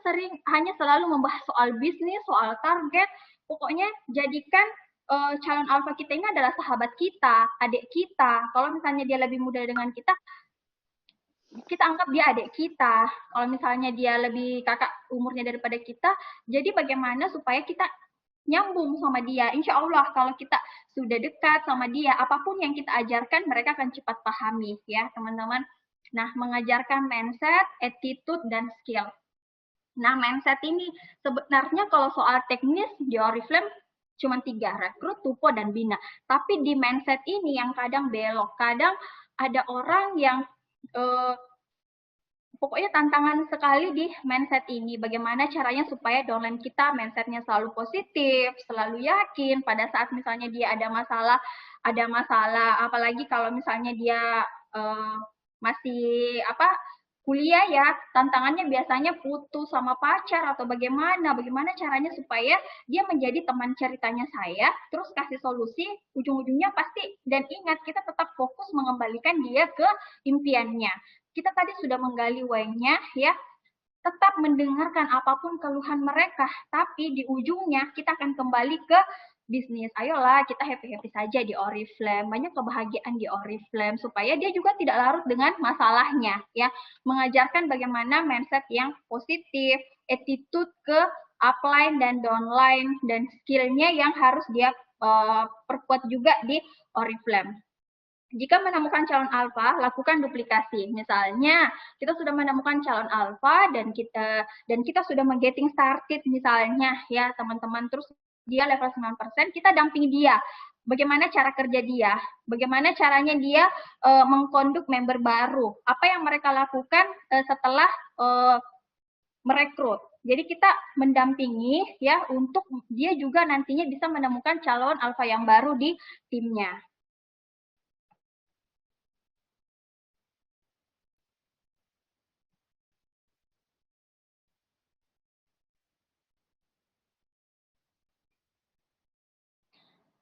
S1: hanya selalu membahas soal bisnis, soal target. Pokoknya jadikan calon alpha kita ini adalah sahabat kita, adik kita. Kalau misalnya dia lebih muda dengan kita anggap dia adik kita. Kalau misalnya dia lebih kakak umurnya daripada kita, jadi bagaimana supaya kita nyambung sama dia. Insya Allah kalau kita sudah dekat sama dia, apapun yang kita ajarkan mereka akan cepat pahami ya teman-teman. Nah, mengajarkan mindset, attitude, dan skill. Nah, mindset ini sebenarnya kalau soal teknis di Oriflame cuma 3, rekrut, tupo, dan bina. Tapi di mindset ini yang kadang belok, kadang ada orang yang pokoknya tantangan sekali di mindset ini. Bagaimana caranya supaya downline kita mindsetnya selalu positif, selalu yakin pada saat misalnya dia ada masalah, apalagi kalau misalnya dia masih kuliah ya, tantangannya biasanya putus sama pacar atau bagaimana caranya supaya dia menjadi teman ceritanya saya, terus kasih solusi, ujung-ujungnya pasti, dan ingat kita tetap fokus mengembalikan dia ke impiannya. Kita tadi sudah menggali why-nya ya, tetap mendengarkan apapun keluhan mereka, tapi di ujungnya kita akan kembali ke bisnis. Ayolah kita happy-happy saja di Oriflame, banyak kebahagiaan di Oriflame supaya dia juga tidak larut dengan masalahnya ya. Mengajarkan bagaimana mindset yang positif, attitude ke upline dan downline, dan skillnya yang harus dia perkuat juga di Oriflame. Jika menemukan calon alfa, lakukan duplikasi. Misalnya, kita sudah menemukan calon alfa dan kita sudah getting started misalnya ya, teman-teman. Terus dia level 9%, kita dampingi dia. Bagaimana cara kerja dia? Bagaimana caranya dia mengkonduk member baru? Apa yang mereka lakukan setelah merekrut? Jadi kita mendampingi ya untuk dia juga nantinya bisa menemukan calon alfa yang baru di timnya.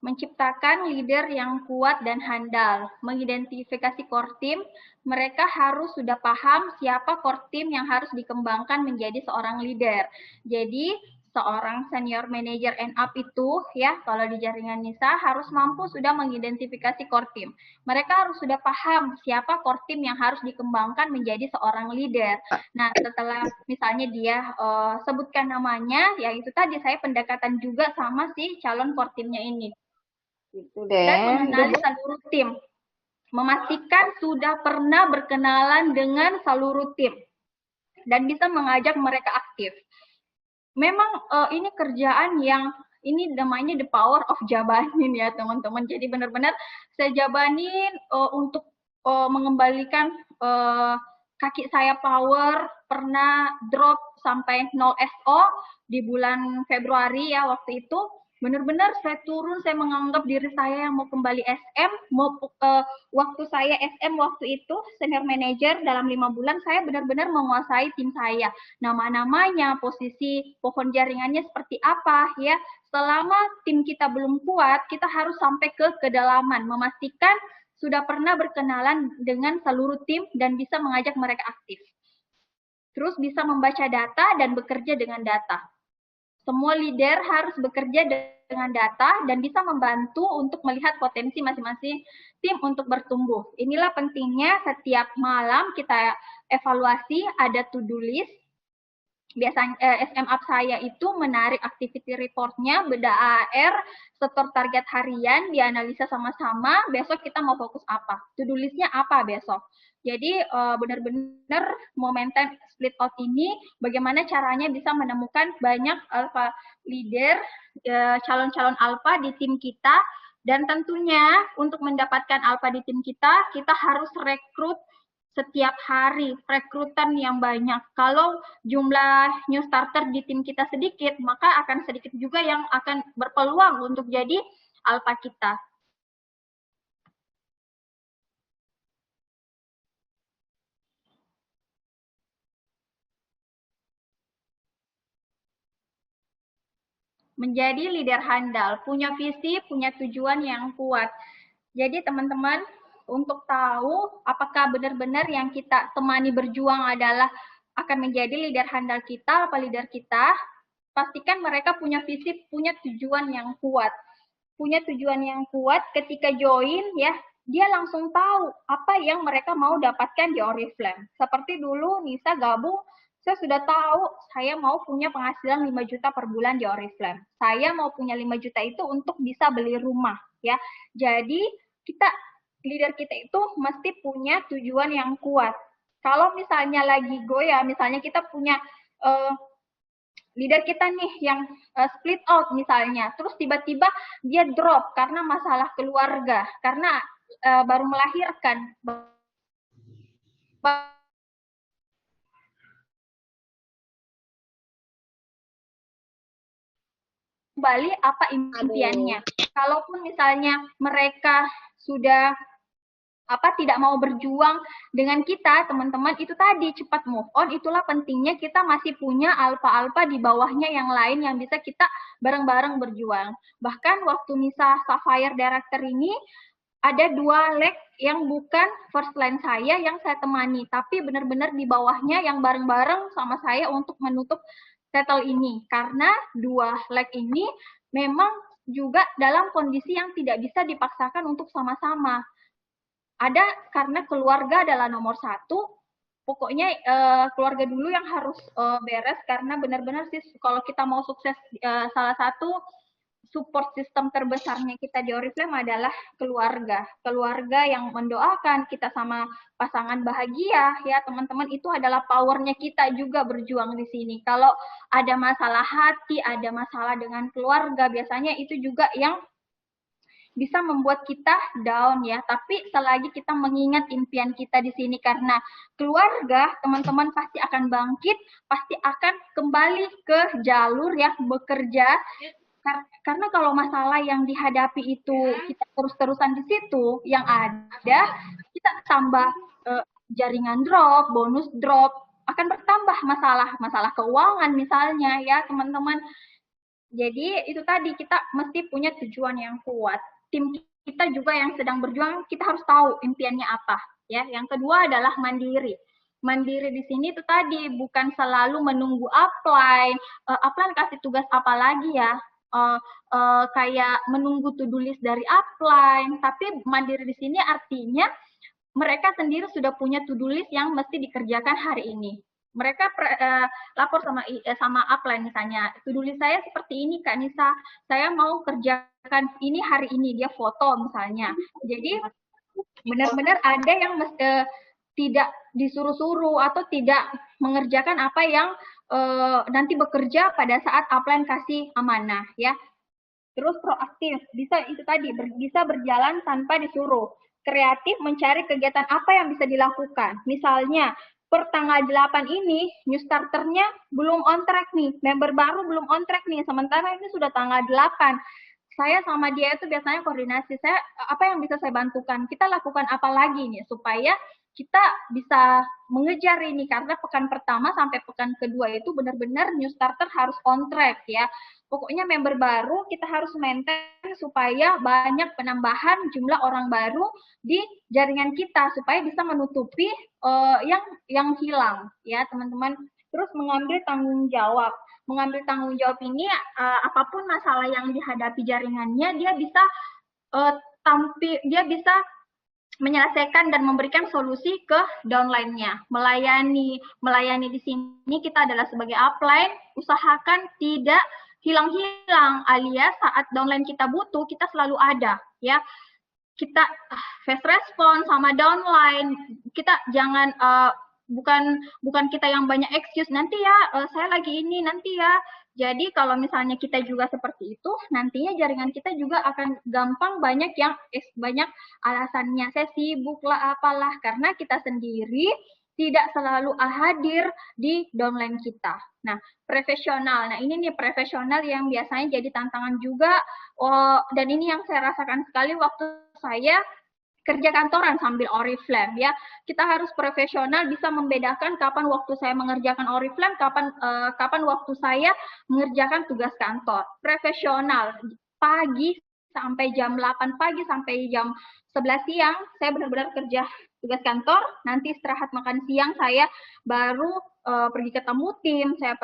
S1: Menciptakan leader yang kuat dan handal, mengidentifikasi core team, mereka harus sudah paham siapa core team yang harus dikembangkan menjadi seorang leader. Jadi, seorang senior manager and up itu ya, kalau di jaringan NISA harus mampu sudah mengidentifikasi core team. Mereka harus sudah paham siapa core team yang harus dikembangkan menjadi seorang leader. Nah, setelah misalnya dia sebutkan namanya, ya itu tadi saya pendekatan juga sama si calon core teamnya ini.
S3: Gitu
S1: Dan
S3: deh.
S1: mengenali seluruh tim. Memastikan sudah pernah berkenalan dengan seluruh tim dan bisa mengajak mereka aktif. Memang ini kerjaan yang ini namanya the power of jabanin ya teman-teman. Jadi benar-benar saya jabanin untuk mengembalikan kaki saya power, pernah drop sampai 0 SO di bulan Februari ya waktu itu. Benar-benar saya turun, saya menganggap diri saya yang mau kembali SM, mau waktu saya SM waktu itu senior manager dalam 5 bulan saya benar-benar menguasai tim saya. Nama-namanya, posisi pohon jaringannya seperti apa ya. Selama tim kita belum kuat, kita harus sampai ke kedalaman, memastikan sudah pernah berkenalan dengan seluruh tim dan bisa mengajak mereka aktif. Terus bisa membaca data dan bekerja dengan data. Semua leader harus bekerja dengan data dan bisa membantu untuk melihat potensi masing-masing tim untuk bertumbuh. Inilah pentingnya setiap malam kita evaluasi, ada to-do list. Biasanya SM Up saya itu menarik activity report-nya, beda AR, setor target harian, dianalisa sama-sama, besok kita mau fokus apa, to-do list-nya apa besok. Jadi benar-benar momentum split out ini bagaimana caranya bisa menemukan banyak alpha leader, calon-calon alpha di tim kita, dan tentunya untuk mendapatkan alpha di tim kita, kita harus rekrut setiap hari, rekrutan yang banyak. Kalau jumlah new starter di tim kita sedikit, maka akan sedikit juga yang akan berpeluang untuk jadi alpha kita. Menjadi leader handal, punya visi, punya tujuan yang kuat. Jadi teman-teman, untuk tahu apakah benar-benar yang kita temani berjuang adalah akan menjadi leader handal kita, apa leader kita, pastikan mereka punya visi, punya tujuan yang kuat. Punya tujuan yang kuat ketika join ya, dia langsung tahu apa yang mereka mau dapatkan di Oriflame. Seperti dulu Nisa gabung, saya sudah tahu saya mau punya penghasilan 5 juta per bulan di Oriflame. Saya mau punya 5 juta itu untuk bisa beli rumah ya. Jadi kita leader kita itu mesti punya tujuan yang kuat. Kalau misalnya lagi goyah, misalnya kita punya leader kita nih yang split out misalnya, terus tiba-tiba dia drop karena masalah keluarga, karena baru melahirkan, kembali apa impiannya. Kalaupun misalnya mereka sudah tidak mau berjuang dengan kita, teman-teman, itu tadi cepat move on. Itulah pentingnya kita masih punya alpha-alpha di bawahnya yang lain yang bisa kita bareng-bareng berjuang. Bahkan waktu Nisa Sapphire Director ini ada 2 leg yang bukan first line saya yang saya temani, tapi benar-benar di bawahnya yang bareng-bareng sama saya untuk menutup title ini. Karena 2 leg ini memang juga dalam kondisi yang tidak bisa dipaksakan untuk sama-sama. Ada karena keluarga adalah nomor 1, pokoknya keluarga dulu yang harus beres, karena benar-benar sih kalau kita mau sukses, salah satu support system terbesarnya kita di Oriflame adalah keluarga. Keluarga yang mendoakan kita sama pasangan bahagia ya teman-teman, itu adalah powernya kita juga berjuang di sini. Kalau ada masalah hati, ada masalah dengan keluarga, biasanya itu juga yang bisa membuat kita down ya, tapi selagi kita mengingat impian kita di sini, karena keluarga, teman-teman pasti akan bangkit, pasti akan kembali ke jalur ya, bekerja. Karena kalau masalah yang dihadapi itu kita terus-terusan di situ, yang ada kita tambah jaringan drop, bonus drop, akan bertambah masalah keuangan misalnya ya teman-teman. Jadi itu tadi, kita mesti punya tujuan yang kuat. Tim kita juga yang sedang berjuang, kita harus tahu impiannya apa ya. Yang kedua adalah mandiri. mandiri di sini itu tadi bukan selalu menunggu upline. Upline kasih tugas apa lagi ya? Kayak menunggu to-do list dari upline. Tapi mandiri di sini artinya mereka sendiri sudah punya to-do list yang mesti dikerjakan hari ini. Mereka lapor sama upline misalnya, to-do list saya seperti ini Kak Nisa, saya mau kerjakan ini hari ini, dia foto misalnya. Jadi benar-benar ada yang tidak disuruh-suruh atau tidak mengerjakan apa yang nanti bekerja pada saat upline kasih amanah ya. Terus proaktif, bisa itu tadi bisa berjalan tanpa disuruh. Kreatif mencari kegiatan apa yang bisa dilakukan. Misalnya per tanggal 8 ini new starternya belum on track nih, member baru belum on track nih, sementara ini sudah tanggal 8. Saya sama dia itu biasanya koordinasi, saya apa yang bisa saya bantukan, kita lakukan apa lagi nih supaya kita bisa mengejar ini, karena pekan pertama sampai pekan kedua itu benar-benar new starter harus on track ya. Pokoknya member baru kita harus maintain supaya banyak penambahan jumlah orang baru di jaringan kita supaya bisa menutupi yang hilang ya teman-teman. Terus mengambil tanggung jawab. Mengambil tanggung jawab ini apapun masalah yang dihadapi jaringannya dia bisa menyelesaikan dan memberikan solusi ke downline-nya. Melayani di sini kita adalah sebagai upline, usahakan tidak hilang-hilang, alias saat downline kita butuh kita selalu ada ya. Kita fast response sama downline, kita jangan bukan kita yang banyak excuse, nanti ya saya lagi ini, nanti ya. Jadi kalau misalnya kita juga seperti itu, nantinya jaringan kita juga akan gampang banyak alasannya, saya sibuk lah apalah, karena kita sendiri tidak selalu hadir di downline kita. Nah, profesional. Nah, ini nih profesional yang biasanya jadi tantangan juga. Dan ini yang saya rasakan sekali waktu saya kerja kantoran sambil Oriflame ya. Kita harus profesional, bisa membedakan kapan waktu saya mengerjakan Oriflame, kapan waktu saya mengerjakan tugas kantor. Profesional, pagi sampai jam 8 pagi sampai jam 11 siang saya benar-benar kerja tugas kantor, nanti istirahat makan siang saya baru pergi ketemu tim, saya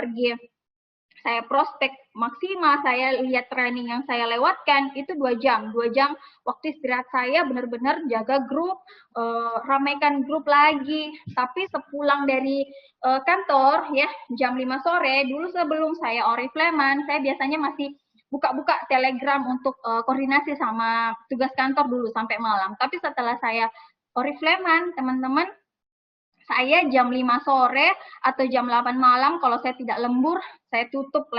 S1: prospek maksimal, saya lihat training yang saya lewatkan, itu 2 jam. 2 jam waktu istirahat saya benar-benar jaga grup, ramaikan grup lagi. Tapi sepulang dari kantor ya, jam 5 sore, dulu sebelum saya Oriflame-an, saya biasanya masih buka-buka Telegram untuk koordinasi sama tugas kantor dulu sampai malam. Tapi setelah saya Oriflame-an, teman-teman, saya jam 5 sore atau jam 8 malam kalau saya tidak lembur, saya tutup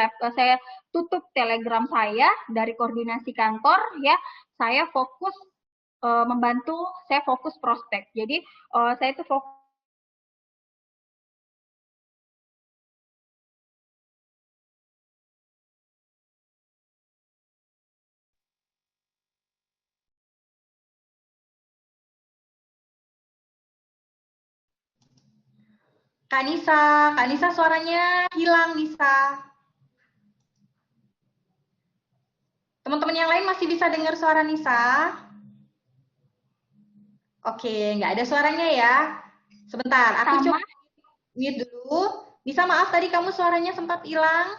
S1: Telegram saya dari koordinasi kantor ya. Saya fokus membantu, saya fokus prospek. Jadi saya itu fokus
S2: Kak Nisa suaranya hilang Nisa. Teman-teman yang lain masih bisa dengar suara Nisa? Oke, nggak ada suaranya ya. Sebentar, aku coba mute dulu. Nisa, maaf tadi kamu suaranya sempat hilang.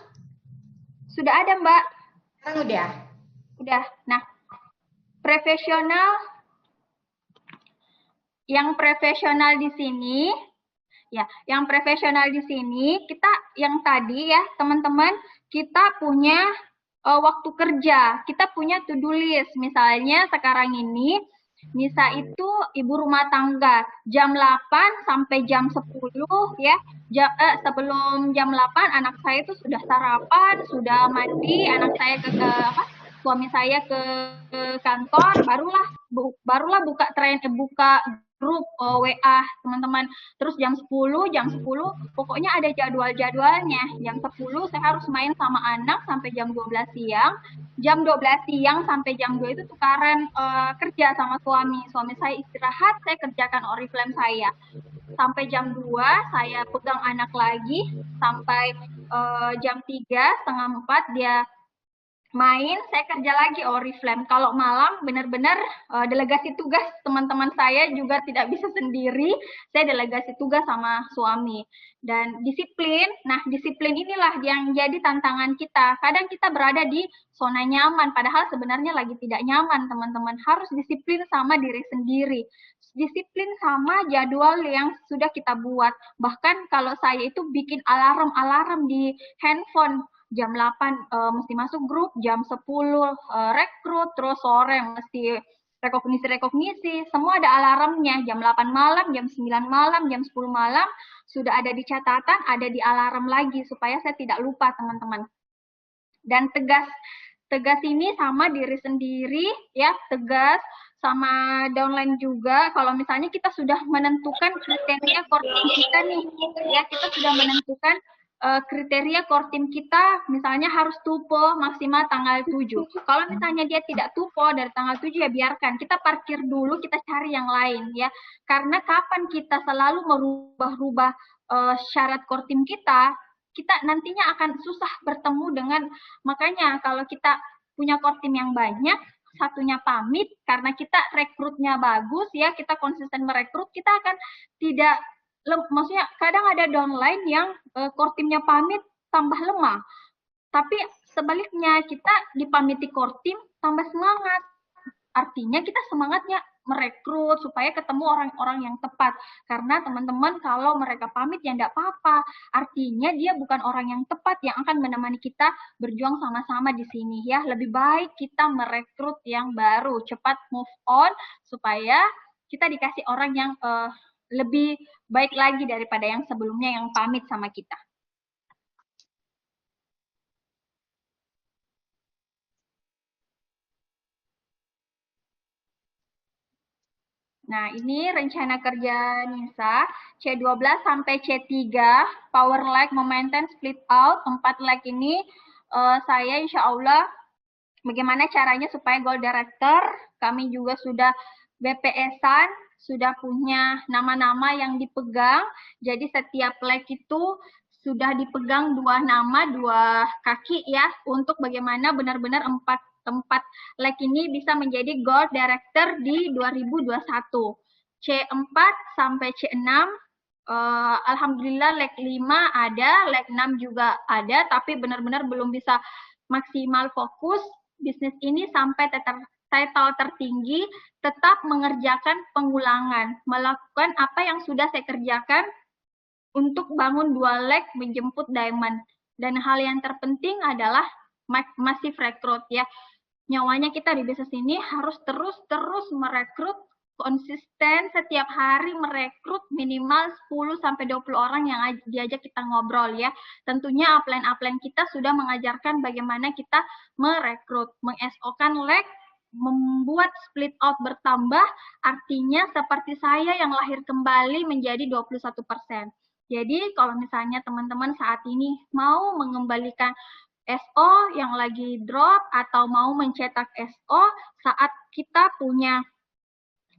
S1: Sudah ada, Mbak.
S2: Sekarang udah?
S1: Udah. Nah, yang profesional di sini, ya, yang profesional di sini kita yang tadi ya, teman-teman, kita punya waktu kerja, kita punya to-do list. Misalnya sekarang ini Nisa itu ibu rumah tangga, jam 8 sampai jam 10 ya. Sebelum jam 8 anak saya itu sudah sarapan, sudah mandi, anak saya suami saya ke kantor, barulah buka grup WA teman-teman. Terus jam 10 pokoknya ada jadwalnya. Jam 10 saya harus main sama anak sampai jam 12 siang. Jam 12 siang sampai jam 2 itu tukaran kerja sama suami. Suami saya istirahat, saya kerjakan Oriflame saya. Sampai jam 2 saya pegang anak lagi sampai jam 3, setengah 4 dia main, saya kerja lagi Oriflame. Kalau malam benar-benar delegasi tugas teman-teman saya juga tidak bisa sendiri. Saya delegasi tugas sama suami. Dan disiplin, nah disiplin inilah yang jadi tantangan kita. Kadang kita berada di zona nyaman, padahal sebenarnya lagi tidak nyaman teman-teman. Harus disiplin sama diri sendiri. Disiplin sama jadwal yang sudah kita buat. Bahkan kalau saya itu bikin alarm-alarm di handphone, jam 8 mesti masuk grup, jam 10 rekrut, terus sore mesti rekognisi, semua ada alarmnya, jam 8 malam, jam 9 malam, jam 10 malam, sudah ada di catatan, ada di alarm lagi, supaya saya tidak lupa teman-teman. Dan tegas ini sama diri sendiri, ya, tegas, sama downline juga. Kalau misalnya kita sudah menentukan kriteria core team kita nih, ya, kita sudah menentukan kriteria core team kita, misalnya harus tupo maksimal tanggal 7. Kalau misalnya dia tidak tupo dari tanggal 7, ya biarkan. Kita parkir dulu, kita cari yang lain, ya. Karena kapan kita selalu merubah-rubah syarat core team kita nantinya akan susah bertemu dengan, makanya kalau kita punya core team yang banyak, satunya pamit, karena kita rekrutnya bagus, ya, kita konsisten merekrut, kita akan tidak, maksudnya kadang ada downline yang core teamnya pamit tambah lemah, tapi sebaliknya kita dipamiti core team tambah semangat. Artinya kita semangatnya merekrut supaya ketemu orang-orang yang tepat. Karena teman-teman kalau mereka pamit ya enggak apa-apa. Artinya dia bukan orang yang tepat yang akan menemani kita berjuang sama-sama di sini, ya. Lebih baik kita merekrut yang baru, cepat move on supaya kita dikasih orang yang lebih baik lagi daripada yang sebelumnya yang pamit sama kita. Nah, ini rencana kerja Nisa, C12 sampai C3, power lag, momentum, split out, 4 lag ini saya insya Allah bagaimana caranya supaya goal director, kami juga sudah BPS-an, sudah punya nama-nama yang dipegang, jadi setiap lag itu sudah dipegang 2 nama, 2 kaki, ya, untuk bagaimana benar-benar 4 tempat lag ini bisa menjadi goal director di 2021. C4 sampai C6, alhamdulillah lag 5 ada, lag 6 juga ada, tapi benar-benar belum bisa maksimal fokus bisnis ini sampai title tertinggi, tetap mengerjakan pengulangan, melakukan apa yang sudah saya kerjakan untuk bangun 2 leg menjemput diamond. Dan hal yang terpenting adalah masif rekrut, ya. Nyawanya kita di bisnis ini harus terus merekrut, konsisten setiap hari merekrut minimal 10-20 orang yang diajak kita ngobrol, ya. Tentunya upline kita sudah mengajarkan bagaimana kita merekrut, meng-SO-kan leg, membuat split out bertambah, artinya seperti saya yang lahir kembali menjadi 21%. Jadi kalau misalnya teman-teman saat ini mau mengembalikan SO yang lagi drop atau mau mencetak SO saat kita punya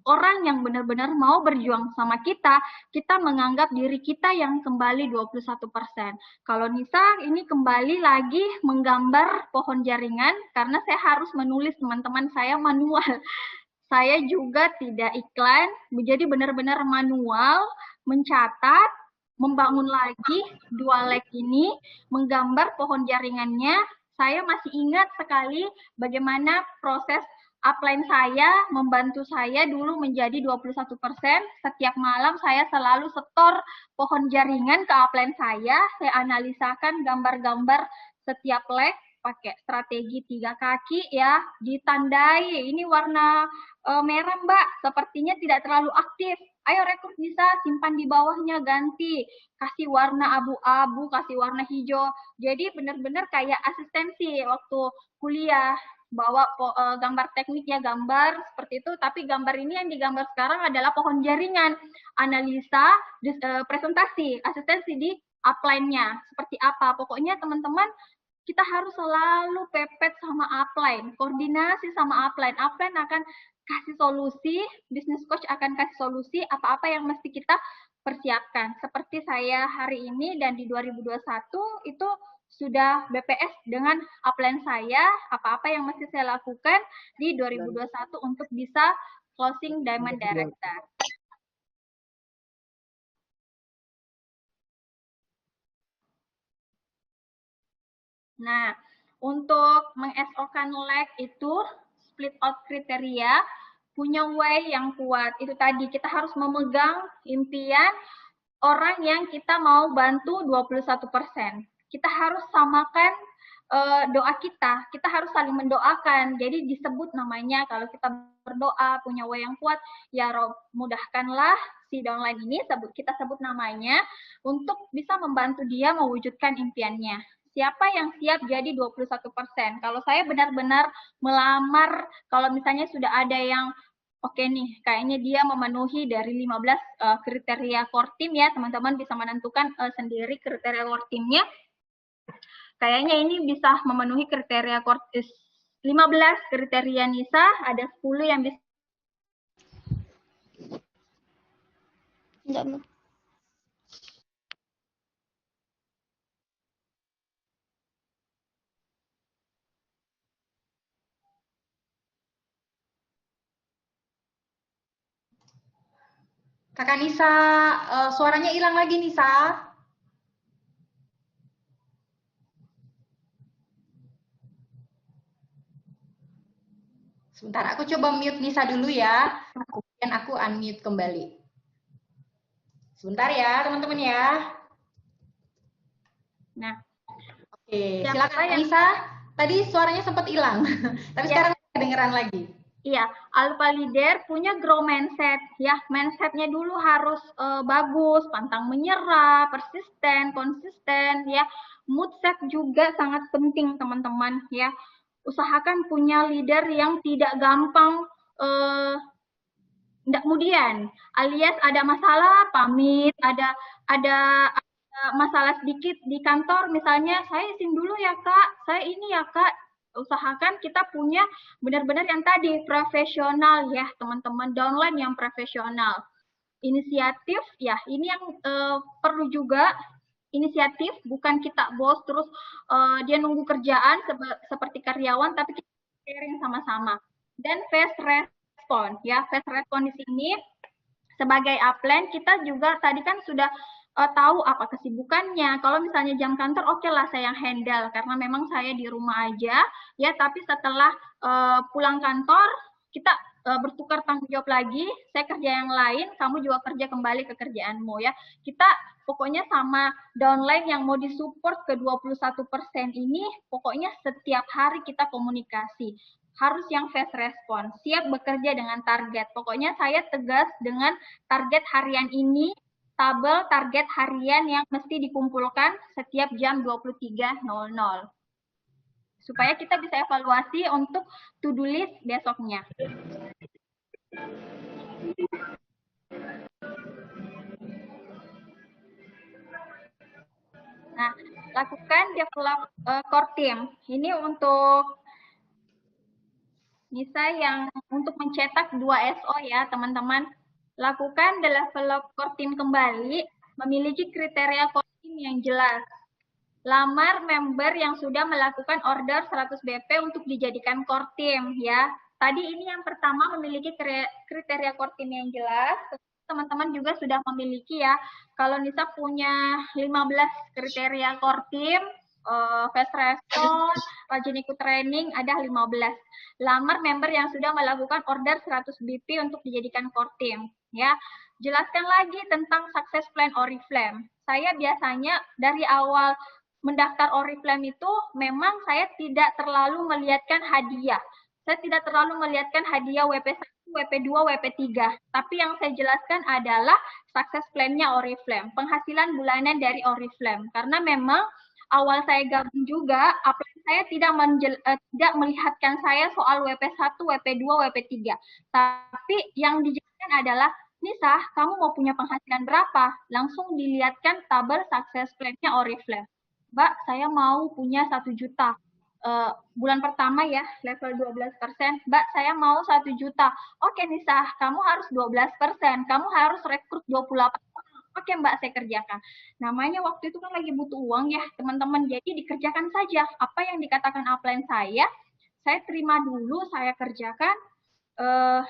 S1: orang yang benar-benar mau berjuang sama kita, kita menganggap diri kita yang kembali 21%. Kalau Nisa ini kembali lagi menggambar pohon jaringan karena saya harus menulis teman-teman saya manual. Saya juga tidak iklan, menjadi benar-benar manual, mencatat, membangun lagi 2 leg ini, menggambar pohon jaringannya. Saya masih ingat sekali bagaimana proses upline saya membantu saya dulu menjadi 21%. Setiap malam saya selalu setor pohon jaringan ke upline saya analisakan gambar-gambar setiap leg, pakai strategi 3 kaki, ya, ditandai ini warna merah Mbak, sepertinya tidak terlalu aktif. Ayo rekrut bisa, simpan di bawahnya, ganti, kasih warna abu-abu, kasih warna hijau. Jadi benar-benar kayak asistensi waktu kuliah, bawa gambar teknik, ya, gambar seperti itu, tapi gambar ini yang digambar sekarang adalah pohon jaringan, analisa, presentasi, asistensi di upline-nya, seperti apa. Pokoknya teman-teman, kita harus selalu pepet sama upline, koordinasi sama upline. Upline akan kasih solusi, bisnis coach akan kasih solusi apa-apa yang mesti kita persiapkan. Seperti saya hari ini dan di 2021 itu sudah BPS dengan upline saya, apa-apa yang mesti saya lakukan di 2021 untuk bisa closing Diamond Director. Nah, untuk meng-SO-kan leg itu split out kriteria, punya way yang kuat. Itu tadi, kita harus memegang impian orang yang kita mau bantu 21%. Kita harus samakan doa kita harus saling mendoakan. Jadi disebut namanya, kalau kita berdoa punya way yang kuat, ya Rob, mudahkanlah si downline ini, kita sebut namanya, untuk bisa membantu dia mewujudkan impiannya. Siapa yang siap jadi 21%? Kalau saya benar-benar melamar, kalau misalnya sudah ada yang oke nih, kayaknya dia memenuhi dari 15 kriteria core team ya, teman-teman bisa menentukan sendiri kriteria core teamnya. Kayaknya ini bisa memenuhi kriteria core 15 kriteria Nisa, ada 10 yang bisa.
S3: Enggak.
S2: Kakak Nisa, suaranya hilang lagi Nisa. Sebentar, aku coba mute Nisa dulu ya. Kemudian aku unmute kembali. Sebentar ya, teman-teman ya.
S1: Nah,
S2: oke, silakan Nisa. Tadi suaranya sempat hilang, tapi ya, sekarang kedengeran lagi.
S1: Iya, alpha leader punya grow mindset ya. Mindsetnya dulu harus bagus, pantang menyerah, persisten, konsisten ya. Mood set juga sangat penting teman-teman ya. Usahakan punya leader yang tidak gampang tidak kemudian, alias ada masalah pamit, ada masalah sedikit di kantor misalnya, saya izin dulu ya Kak, saya ini ya Kak. Usahakan kita punya benar-benar yang tadi profesional ya teman-teman, downline yang profesional. Inisiatif ya, ini yang perlu juga, inisiatif, bukan kita bos terus dia nunggu kerjaan seperti karyawan, tapi kita sharing sama-sama. Dan fast respon ya, fast respon di sini sebagai upline kita juga tadi kan sudah tahu apa kesibukannya. Kalau misalnya jam kantor, oke lah saya yang handle karena memang saya di rumah aja ya. Tapi setelah pulang kantor kita bertukar tanggung jawab lagi. Saya kerja yang lain, kamu juga kerja kembali ke kerjaanmu ya. Kita pokoknya sama downline yang mau disupport ke 21% ini, pokoknya setiap hari kita komunikasi. Harus yang fast respon, siap bekerja dengan target. Pokoknya saya tegas dengan target harian ini, tabel target harian yang mesti dikumpulkan setiap jam 23.00. Supaya kita bisa evaluasi untuk to-do list besoknya. Nah, lakukan develop core team. Ini untuk Nisa yang untuk mencetak 2 SO ya, teman-teman. Lakukan develop core team kembali, memiliki kriteria core team yang jelas. Lamar member yang sudah melakukan order 100 BP untuk dijadikan core team ya. Tadi ini yang pertama memiliki kriteria core team yang jelas. Teman-teman juga sudah memiliki ya. Kalau Nisa punya 15 kriteria core team, fast respon, rajin ikut training ada 15. Lamar member yang sudah melakukan order 100 BP untuk dijadikan core team ya. Jelaskan lagi tentang success plan Oriflame. Saya biasanya dari awal mendaftar Oriflame itu memang saya tidak terlalu melihatkan hadiah. Saya tidak terlalu melihatkan hadiah WP1, WP2, WP3. Tapi yang saya jelaskan adalah success plan-nya Oriflame, penghasilan bulanan dari Oriflame. Karena memang awal saya gabung juga, upline saya tidak melihatkan saya soal WP1, WP2, WP3. Tapi yang dijelaskan adalah, Nisa, kamu mau punya penghasilan berapa? Langsung dilihatkan tabel success plan-nya Oriflame. Mbak, saya mau punya 1 juta. Bulan pertama ya, level 12%. Mbak, saya mau 1 juta. Oke, Nisa, kamu harus 12%. Kamu harus rekrut 28 orang. Oke Mbak, saya kerjakan. Namanya waktu itu kan lagi butuh uang ya teman-teman, jadi dikerjakan saja. Apa yang dikatakan upline saya terima dulu, saya kerjakan.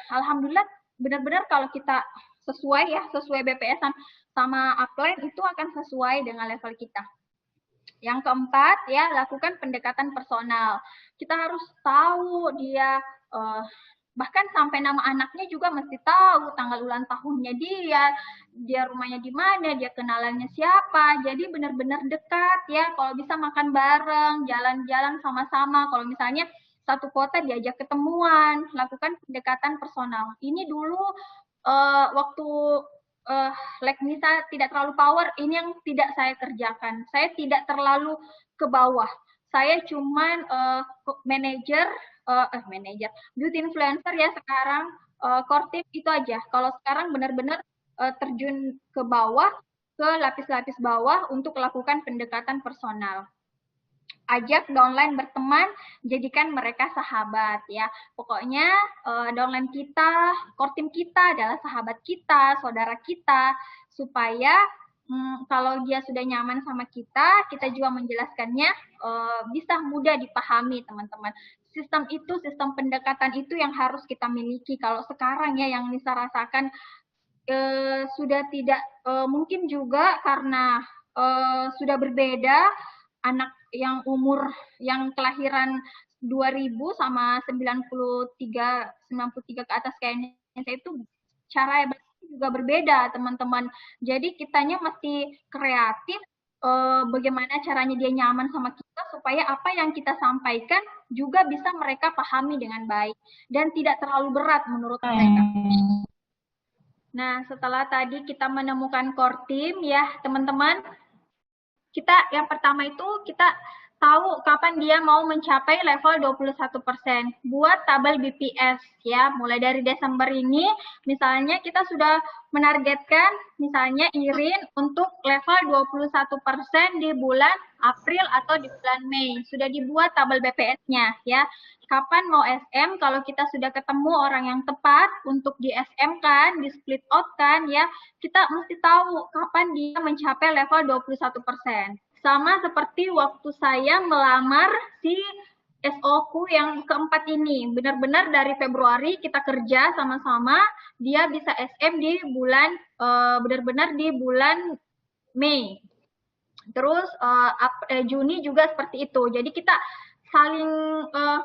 S1: Alhamdulillah benar-benar kalau kita sesuai ya, sesuai BPS-an sama upline itu akan sesuai dengan level kita. Yang keempat ya, lakukan pendekatan personal. Kita harus tahu dia bahkan sampai nama anaknya juga mesti tahu, tanggal ulang tahunnya dia rumahnya di mana, dia kenalannya siapa. Jadi benar-benar dekat ya. Kalau bisa makan bareng, jalan-jalan sama-sama. Kalau misalnya satu kota diajak ketemuan, lakukan pendekatan personal. Ini dulu waktu like Nisa tidak terlalu power, ini yang tidak saya kerjakan. Saya tidak terlalu ke bawah. Saya cuman manajer beauty influencer ya sekarang, core tip itu aja. Kalau sekarang benar-benar terjun ke bawah, ke lapis-lapis bawah untuk melakukan pendekatan personal. Ajak downline berteman, jadikan mereka sahabat ya. Pokoknya downline kita, core team kita adalah sahabat kita, saudara kita, supaya kalau dia sudah nyaman sama kita juga menjelaskannya bisa mudah dipahami teman-teman. Sistem pendekatan itu yang harus kita miliki. Kalau sekarang ya yang Nisa rasakan sudah tidak mungkin juga karena sudah berbeda, anak yang umur yang kelahiran 2000 sama 93 ke atas kayaknya saya itu cara juga berbeda teman-teman. Jadi kitanya mesti kreatif bagaimana caranya dia nyaman sama kita supaya apa yang kita sampaikan juga bisa mereka pahami dengan baik dan tidak terlalu berat menurut mereka. Nah, setelah tadi kita menemukan core team ya, teman-teman, kita yang pertama itu kita tahu kapan dia mau mencapai level 21%. Buat tabel BPS ya, mulai dari Desember ini misalnya kita sudah menargetkan misalnya Irin untuk level 21% di bulan April atau di bulan Mei. Sudah dibuat tabel BPS-nya ya. Kapan mau SM, kalau kita sudah ketemu orang yang tepat untuk di SM kan, di split out kan ya, kita mesti tahu kapan dia mencapai level 21%. Sama seperti waktu saya melamar si SO-ku yang keempat ini. Benar-benar dari Februari kita kerja sama-sama, dia bisa SM di bulan, benar-benar di bulan Mei. Terus Juni juga seperti itu. Jadi kita saling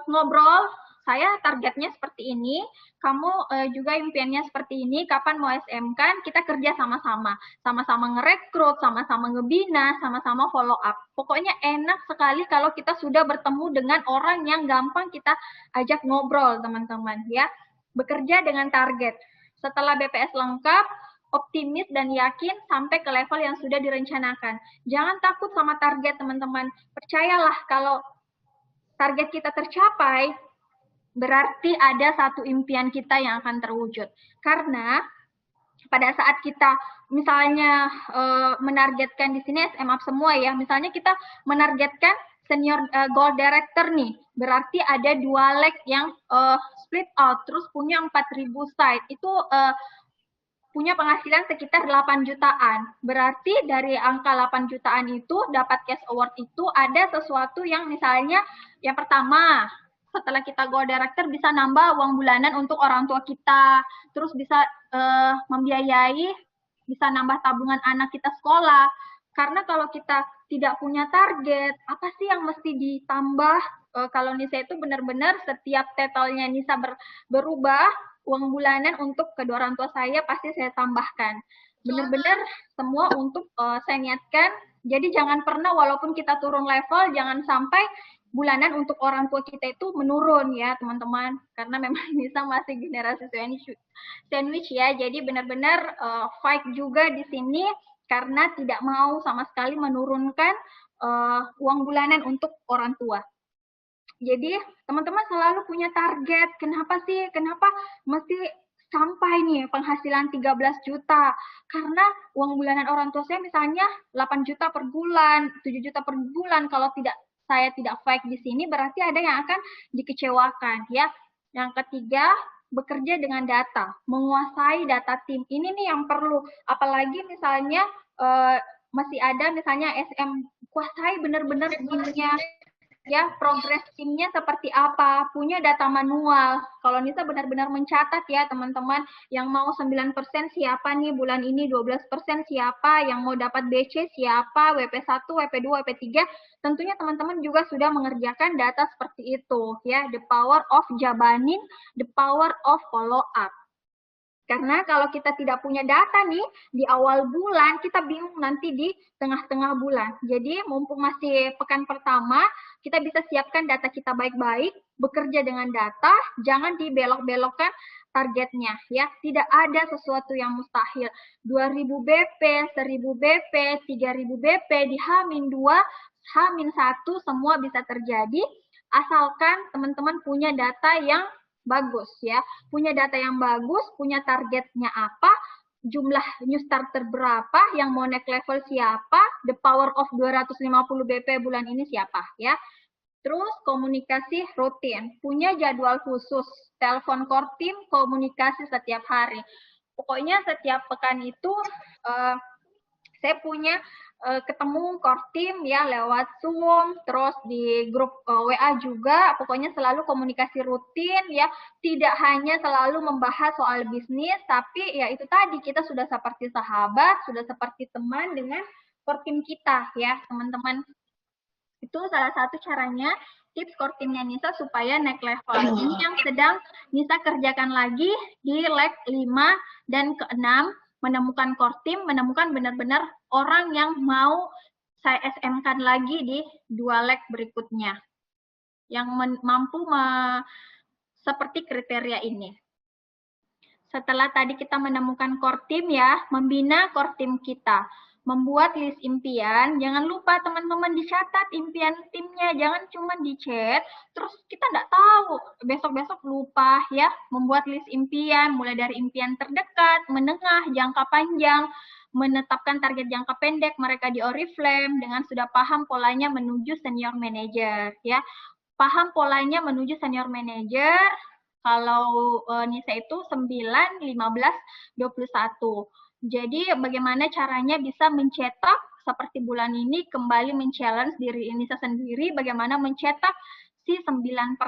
S1: ngobrol, saya targetnya seperti ini, kamu juga impiannya seperti ini, kapan mau SM kan, kita kerja sama-sama. Sama-sama ngerekrut, sama-sama ngebina, sama-sama follow up. Pokoknya enak sekali kalau kita sudah bertemu dengan orang yang gampang kita ajak ngobrol, teman-teman ya. Bekerja dengan target. Setelah BPS lengkap, optimis dan yakin sampai ke level yang sudah direncanakan. Jangan takut sama target, teman-teman. Percayalah kalau target kita tercapai, berarti ada satu impian kita yang akan terwujud. Karena pada saat kita misalnya menargetkan di sini SM up semua ya, misalnya kita menargetkan senior goal director nih, berarti ada 2 leg yang split out, terus punya 4.000 site, itu punya penghasilan sekitar 8 jutaan. Berarti dari angka 8 jutaan itu dapat cash award itu ada sesuatu yang misalnya yang pertama, setelah kita goal director bisa nambah uang bulanan untuk orang tua kita, terus bisa membiayai, bisa nambah tabungan anak kita sekolah. Karena kalau kita tidak punya target, apa sih yang mesti ditambah? Kalau Nisa itu benar-benar setiap totalnya Nisa berubah, uang bulanan untuk kedua orang tua saya pasti saya tambahkan. Benar-benar semua untuk saya niatkan. Jadi jangan pernah walaupun kita turun level, jangan sampai bulanan untuk orang tua kita itu menurun ya teman-teman. Karena memang Nisa masih generasi sandwich ya. Jadi benar-benar fight juga di sini karena tidak mau sama sekali menurunkan uang bulanan untuk orang tua. Jadi teman-teman selalu punya target. Kenapa sih? Kenapa mesti sampai nih penghasilan 13 juta? Karena uang bulanan orang tua saya misalnya 8 juta per bulan, 7 juta per bulan. Kalau saya tidak fight di sini berarti ada yang akan dikecewakan ya. Yang ketiga, bekerja dengan data, menguasai data tim. Ini nih yang perlu, apalagi misalnya masih ada misalnya SM, kuasai benar-benar timnya, ya progres timnya seperti apa, punya data manual. Kalau Nisa benar-benar mencatat ya teman-teman, yang mau 9% siapa nih bulan ini, 12% siapa, yang mau dapat BC siapa, WP1, WP2, WP3, tentunya teman-teman juga sudah mengerjakan data seperti itu ya, the power of jabanin, the power of follow up. Karena kalau kita tidak punya data nih di awal bulan, kita bingung nanti di tengah-tengah bulan. Jadi mumpung masih pekan pertama, kita bisa siapkan data kita baik-baik, bekerja dengan data, jangan dibelok-belokkan targetnya ya. Tidak ada sesuatu yang mustahil. 2000 BP, 1000 BP, 3000 BP di H-2, H-1 semua bisa terjadi asalkan teman-teman punya data yang bagus ya, punya data yang bagus, punya targetnya apa, jumlah new starter berapa, yang mau naik level siapa, the power of 250 BP bulan ini siapa ya. Terus komunikasi rutin, punya jadwal khusus, telepon core team, komunikasi setiap hari. Pokoknya setiap pekan itu saya punya ketemu core team ya lewat Zoom, terus di grup WA juga, pokoknya selalu komunikasi rutin ya, tidak hanya selalu membahas soal bisnis, tapi ya itu tadi kita sudah seperti sahabat, sudah seperti teman dengan core team kita ya teman-teman. Itu salah satu caranya, tips core teamnya Nisa supaya naik level. Ini yang sedang Nisa kerjakan lagi di leg 5 dan ke-6, menemukan core team, menemukan benar-benar orang yang mau saya SM-kan lagi di 2 leg berikutnya. Yang mampu seperti kriteria ini. Setelah tadi kita menemukan core team ya, membina core team kita. Membuat list impian, jangan lupa teman-teman dicatat impian timnya, jangan cuma di chat, terus kita nggak tahu, besok-besok lupa ya, membuat list impian, mulai dari impian terdekat, menengah, jangka panjang, menetapkan target jangka pendek mereka di Oriflame, dengan sudah paham polanya menuju senior manager ya, paham polanya menuju senior manager. Kalau Nisa itu 9, 15, 21. Jadi bagaimana caranya bisa mencetak seperti bulan ini kembali men-challenge diri Nisa sendiri bagaimana mencetak si 9%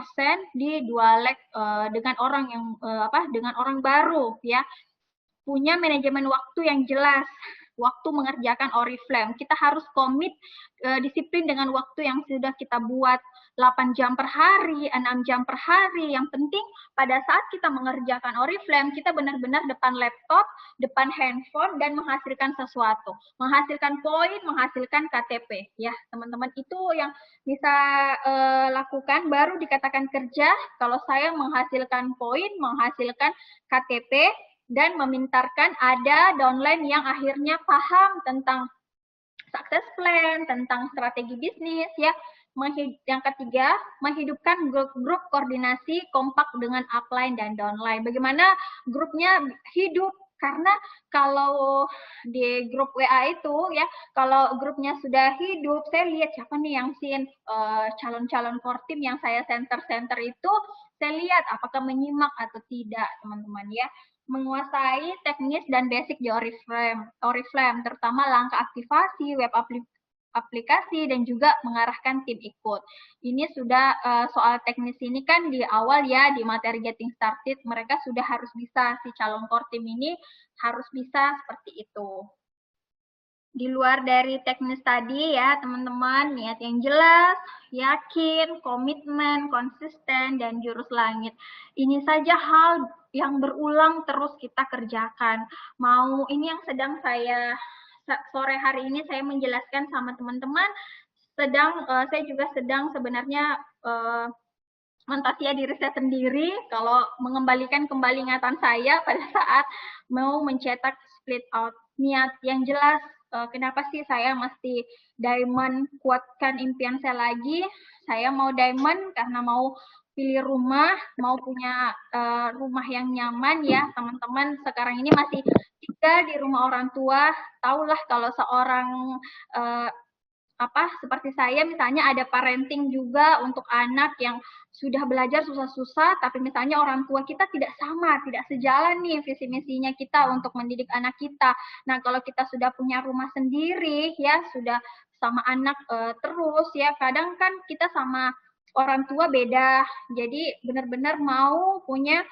S1: di 2 leg dengan orang yang dengan orang baru ya. Punya manajemen waktu yang jelas, waktu mengerjakan Oriflame. Kita harus komit disiplin dengan waktu yang sudah kita buat, 8 jam per hari, 6 jam per hari. Yang penting pada saat kita mengerjakan Oriflame, kita benar-benar depan laptop, depan handphone, dan menghasilkan sesuatu. Menghasilkan poin, menghasilkan KTP. Ya, teman-teman, itu yang bisa lakukan, baru dikatakan kerja. Kalau saya menghasilkan poin, menghasilkan KTP, dan memintarkan ada downline yang akhirnya paham tentang success plan, tentang strategi bisnis ya. Yang ketiga, menghidupkan grup koordinasi kompak dengan upline dan downline. Bagaimana grupnya hidup? Karena kalau di grup WA itu ya, kalau grupnya sudah hidup, saya lihat siapa nih yang calon-calon core team yang saya center itu, saya lihat apakah menyimak atau tidak, teman-teman ya. Menguasai teknis dan basic di Oriflame, terutama langkah aktivasi, web aplikasi, dan juga mengarahkan tim ikut. Ini sudah soal teknis ini kan di awal ya, di materi Getting Started, mereka sudah harus bisa, si calon core team ini harus bisa seperti itu. Di luar dari teknis tadi ya teman-teman, niat yang jelas, yakin, komitmen, konsisten, dan jurus langit. Ini saja hal yang berulang terus kita kerjakan. Mau ini yang sedang saya, sore hari ini saya menjelaskan sama teman-teman, saya juga sedang sebenarnya mentausiah diri saya sendiri kalau mengembalikan kembali ingatan saya pada saat mau mencetak split out. Niat yang jelas, kenapa sih saya mesti diamond, kuatkan impian saya lagi. Saya mau diamond karena mau pilih rumah, mau punya rumah yang nyaman ya teman-teman. Sekarang ini masih tinggal di rumah orang tua, tahulah kalau seorang seperti saya misalnya ada parenting juga untuk anak yang sudah belajar susah-susah, tapi misalnya orang tua kita tidak sama, tidak sejalan nih visi misinya kita untuk mendidik anak kita. Nah, kalau kita sudah punya rumah sendiri ya, sudah sama anak terus ya, kadang kan kita sama orang tua beda. Jadi benar-benar mau punya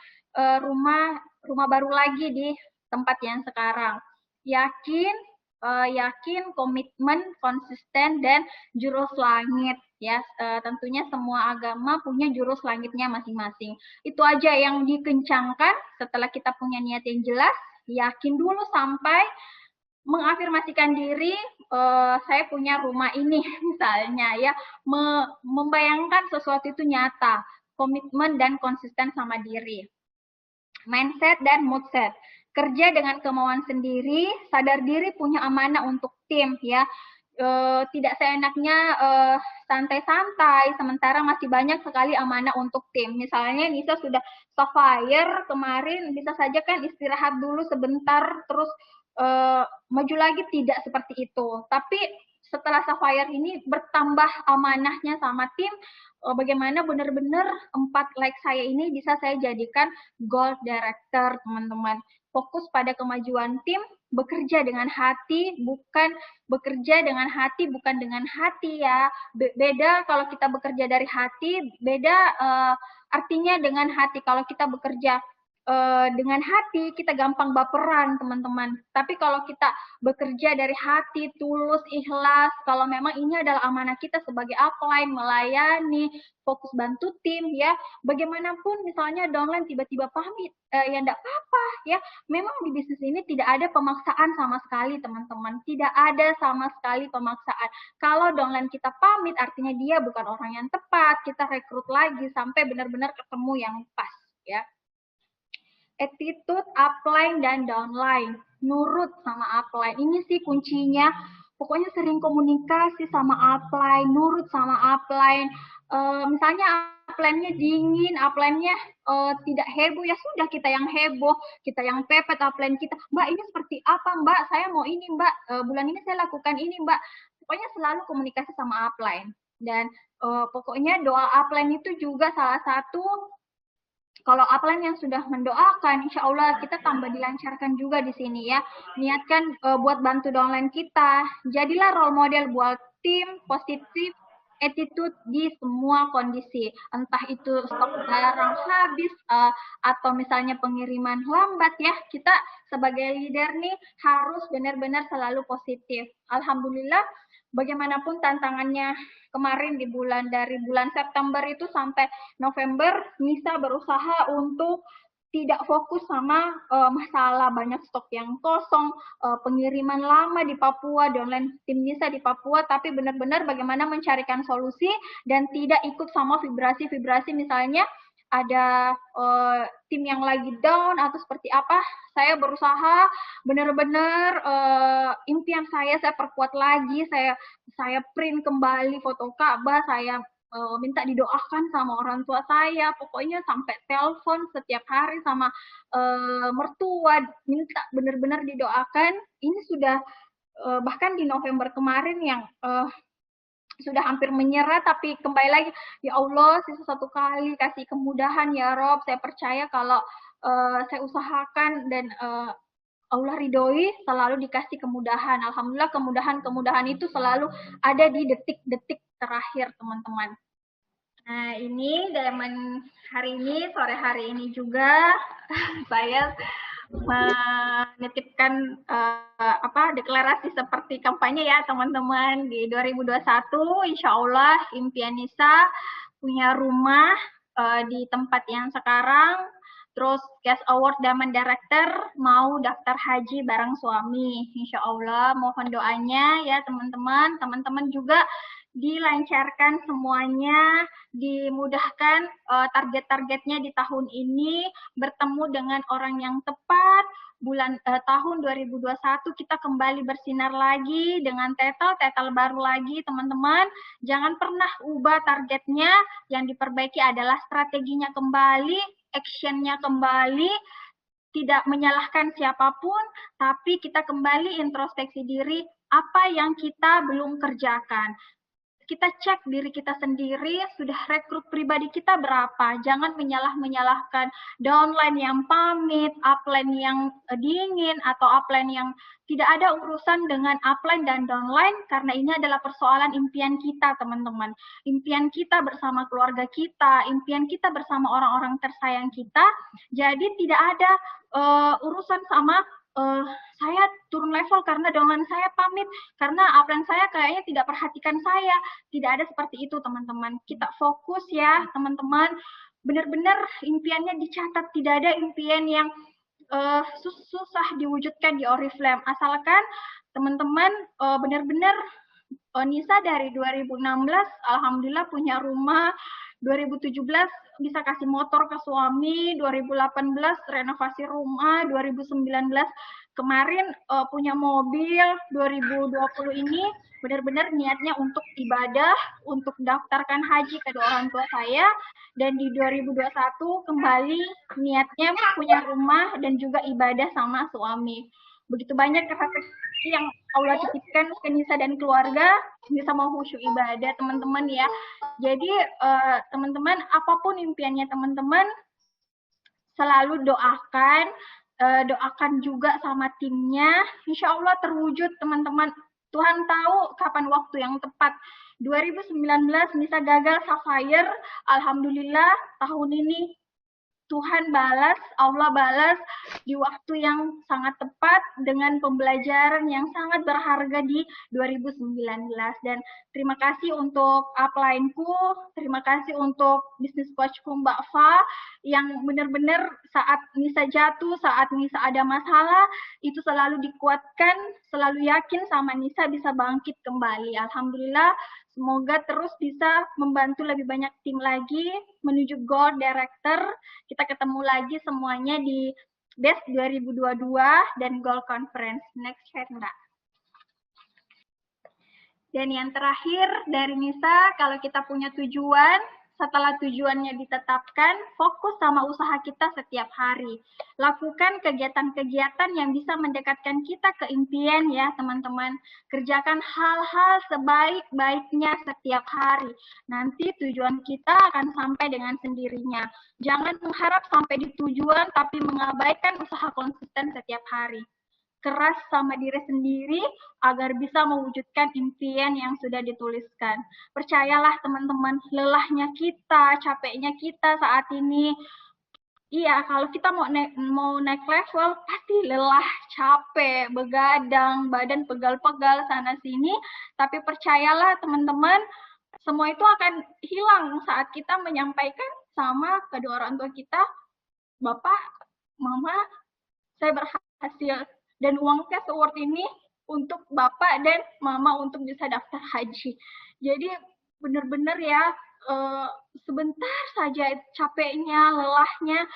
S1: rumah baru lagi di tempat yang sekarang. Yakin, komitmen, konsisten, dan jurus langit ya. Tentunya semua agama punya jurus langitnya masing-masing. Itu aja yang dikencangkan. Setelah kita punya niat yang jelas, yakin dulu sampai mengafirmasikan diri, saya punya rumah ini misalnya ya, membayangkan sesuatu itu nyata, komitmen dan konsisten sama diri. Mindset dan mood set. Kerja dengan kemauan sendiri, sadar diri punya amanah untuk tim ya. Tidak seenaknya santai-santai, sementara masih banyak sekali amanah untuk tim. Misalnya Nisa sudah Sapphire kemarin, bisa saja kan istirahat dulu sebentar, terus maju lagi, tidak seperti itu. Tapi setelah Sapphire ini bertambah amanahnya sama tim, bagaimana benar-benar 4 like saya ini bisa saya jadikan goal director, teman-teman. Fokus pada kemajuan tim, bekerja dengan hati, bukan dengan hati ya. Beda kalau kita bekerja dari hati, beda artinya dengan hati. Kalau kita bekerja dengan hati, kita gampang baperan, teman-teman. Tapi kalau kita bekerja dari hati, tulus, ikhlas, kalau memang ini adalah amanah kita sebagai upline, melayani, fokus bantu tim, ya. Bagaimanapun misalnya downline tiba-tiba pamit, ya enggak apa-apa, ya. Memang di bisnis ini tidak ada pemaksaan sama sekali, teman-teman. Tidak ada sama sekali pemaksaan. Kalau downline kita pamit, artinya dia bukan orang yang tepat. Kita rekrut lagi sampai benar-benar ketemu yang pas, ya. Attitude upline dan downline, nurut sama upline. Ini sih kuncinya. Pokoknya sering komunikasi sama upline, nurut sama upline. Misalnya upline-nya dingin, upline-nya tidak heboh, ya sudah kita yang heboh, kita yang pepet upline kita. Mbak, ini seperti apa, Mbak? Saya mau ini, Mbak. Bulan ini saya lakukan ini, Mbak. Pokoknya selalu komunikasi sama upline. Dan pokoknya doa upline itu juga salah satu. Kalau upline yang sudah mendoakan, insya Allah kita tambah dilancarkan juga di sini ya. Niatkan buat bantu downline kita. Jadilah role model buat tim, positif attitude di semua kondisi. Entah itu stok barang habis atau misalnya pengiriman lambat ya. Kita sebagai leader nih harus benar-benar selalu positif. Alhamdulillah, bagaimanapun tantangannya kemarin dari bulan September itu sampai November, Nisa berusaha untuk tidak fokus sama masalah banyak stok yang kosong, pengiriman lama di Papua, downline tim Nisa di Papua, tapi benar-benar bagaimana mencarikan solusi dan tidak ikut sama vibrasi-vibrasi misalnya ada tim yang lagi down atau seperti apa. Saya berusaha benar-benar impian saya perkuat lagi, saya print kembali foto Ka'bah, saya minta didoakan sama orang tua saya, pokoknya sampai telepon setiap hari sama mertua, minta benar-benar didoakan. Ini sudah bahkan di November kemarin yang sudah hampir menyerah, tapi kembali lagi, ya Allah, sisa 1 kali, kasih kemudahan ya Rob, saya percaya kalau saya usahakan dan Allah ridhoi, selalu dikasih kemudahan. Alhamdulillah, kemudahan itu selalu ada di detik-detik terakhir, teman-teman. Nah, ini Diamond hari ini, sore hari ini juga saya menitipkan deklarasi seperti kampanye ya teman-teman. Di 2021 insya Allah impian Nisa punya rumah di tempat yang sekarang, terus Cash Award Diamond Director, mau daftar haji bareng suami. Insya Allah mohon doanya ya teman-teman. Teman-teman juga dilancarkan semuanya, dimudahkan target-targetnya di tahun ini, bertemu dengan orang yang tepat. Tahun 2021 kita kembali bersinar lagi dengan title baru lagi, teman-teman. Jangan pernah ubah targetnya, yang diperbaiki adalah strateginya kembali, actionnya kembali, tidak menyalahkan siapapun, tapi kita kembali introspeksi diri apa yang kita belum kerjakan. Kita cek diri kita sendiri, sudah rekrut pribadi kita berapa. Jangan menyalahkan downline yang pamit, upline yang dingin, atau upline yang tidak ada urusan dengan upline dan downline, karena ini adalah persoalan impian kita, teman-teman. Impian kita bersama keluarga kita, impian kita bersama orang-orang tersayang kita. Jadi tidak ada urusan sama saya turun level karena downline saya pamit, karena upline saya kayaknya tidak perhatikan saya. Tidak ada seperti itu, teman-teman. Kita fokus ya, teman-teman. Benar-benar impiannya dicatat. Tidak ada impian yang susah diwujudkan di Oriflame. Asalkan teman-teman benar-benar Nisa dari 2016, alhamdulillah punya rumah. 2017 bisa kasih motor ke suami, 2018 renovasi rumah, 2019 kemarin punya mobil, 2020 ini benar-benar niatnya untuk ibadah, untuk daftarkan haji kedua orang tua saya, dan di 2021 kembali niatnya punya rumah dan juga ibadah sama suami. Begitu banyak rezeki yang Allah titipkan ke Nisa dan keluarga, Nisa mau khusyuk ibadah, teman-teman ya. Jadi teman-teman, apapun impiannya teman-teman, selalu doakan, doakan juga sama timnya, insya Allah terwujud, teman-teman. Tuhan tahu kapan waktu yang tepat. 2019 Nisa gagal Sapphire, alhamdulillah tahun ini Tuhan balas, Allah balas di waktu yang sangat tepat dengan pembelajaran yang sangat berharga di 2019. Dan terima kasih untuk upline-ku, terima kasih untuk bisnis coach-ku Mbak Fa, yang benar-benar saat Nisa jatuh, saat Nisa ada masalah, itu selalu dikuatkan, selalu yakin sama Nisa bisa bangkit kembali. Alhamdulillah, semoga terus bisa membantu lebih banyak tim lagi menuju goal director. Kita ketemu lagi semuanya di BEST 2022 dan Goal Conference. Next slide, Mbak. Dan yang terakhir dari Nisa, kalau kita punya tujuan, setelah tujuannya ditetapkan, fokus sama usaha kita setiap hari. Lakukan kegiatan-kegiatan yang bisa mendekatkan kita ke impian ya, teman-teman. Kerjakan hal-hal sebaik-baiknya setiap hari. Nanti tujuan kita akan sampai dengan sendirinya. Jangan mengharap sampai di tujuan, tapi mengabaikan usaha konsisten setiap hari. Keras sama diri sendiri agar bisa mewujudkan impian yang sudah dituliskan. Percayalah teman-teman, lelahnya kita, capeknya kita saat ini, iya, kalau kita mau naik level, pasti lelah, capek, begadang, badan pegal-pegal sana-sini, tapi percayalah teman-teman, semua itu akan hilang saat kita menyampaikan sama kedua orang tua kita, Bapak, Mama, saya berhasil. Dan uang cash award ini untuk Bapak dan Mama untuk bisa daftar haji. Jadi benar-benar ya, sebentar saja capeknya, lelahnya,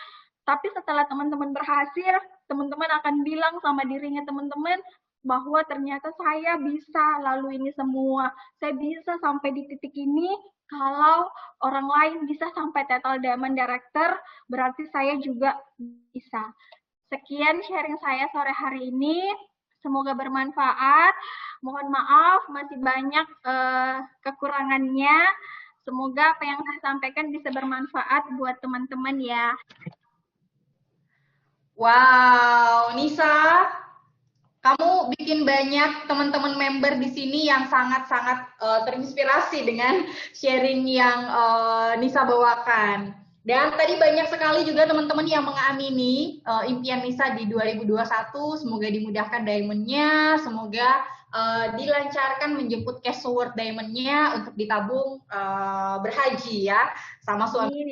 S1: tapi setelah teman-teman berhasil, teman-teman akan bilang sama dirinya teman-teman bahwa ternyata saya bisa lalui ini semua. Saya bisa sampai di titik ini. Kalau orang lain bisa sampai total diamond director, berarti saya juga bisa. Sekian sharing saya sore hari ini. Semoga bermanfaat. Mohon maaf, masih banyak kekurangannya. Semoga apa yang saya sampaikan bisa bermanfaat buat teman-teman ya.
S2: Wow, Nisa, kamu bikin banyak teman-teman member di sini yang sangat-sangat terinspirasi dengan sharing yang Nisa bawakan. Dan tadi banyak sekali juga teman-teman yang mengamini impian Nisa di 2021, semoga dimudahkan diamond-nya, semoga dilancarkan menjemput cash award diamond-nya untuk ditabung berhaji ya sama suami.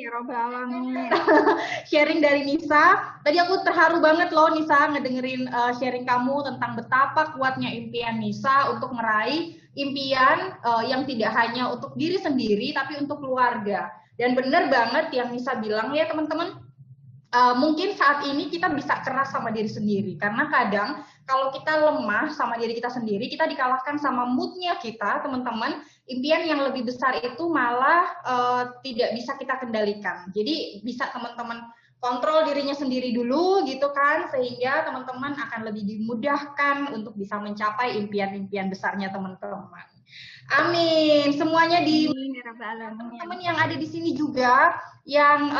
S2: Sharing dari Nisa, tadi aku terharu banget loh Nisa ngedengerin sharing kamu tentang betapa kuatnya impian Nisa untuk meraih impian yang tidak hanya untuk diri sendiri tapi untuk keluarga. Dan benar banget yang Nisa bilang ya teman-teman, mungkin saat ini kita bisa keras sama diri sendiri, karena kadang kalau kita lemah sama diri kita sendiri, kita dikalahkan sama moodnya kita, teman-teman. Impian yang lebih besar itu malah tidak bisa kita kendalikan. Jadi bisa teman-teman kontrol dirinya sendiri dulu gitu kan, sehingga teman-teman akan lebih dimudahkan untuk bisa mencapai impian-impian besarnya teman-teman. Amin. Semuanya di teman-teman yang ada di sini juga yang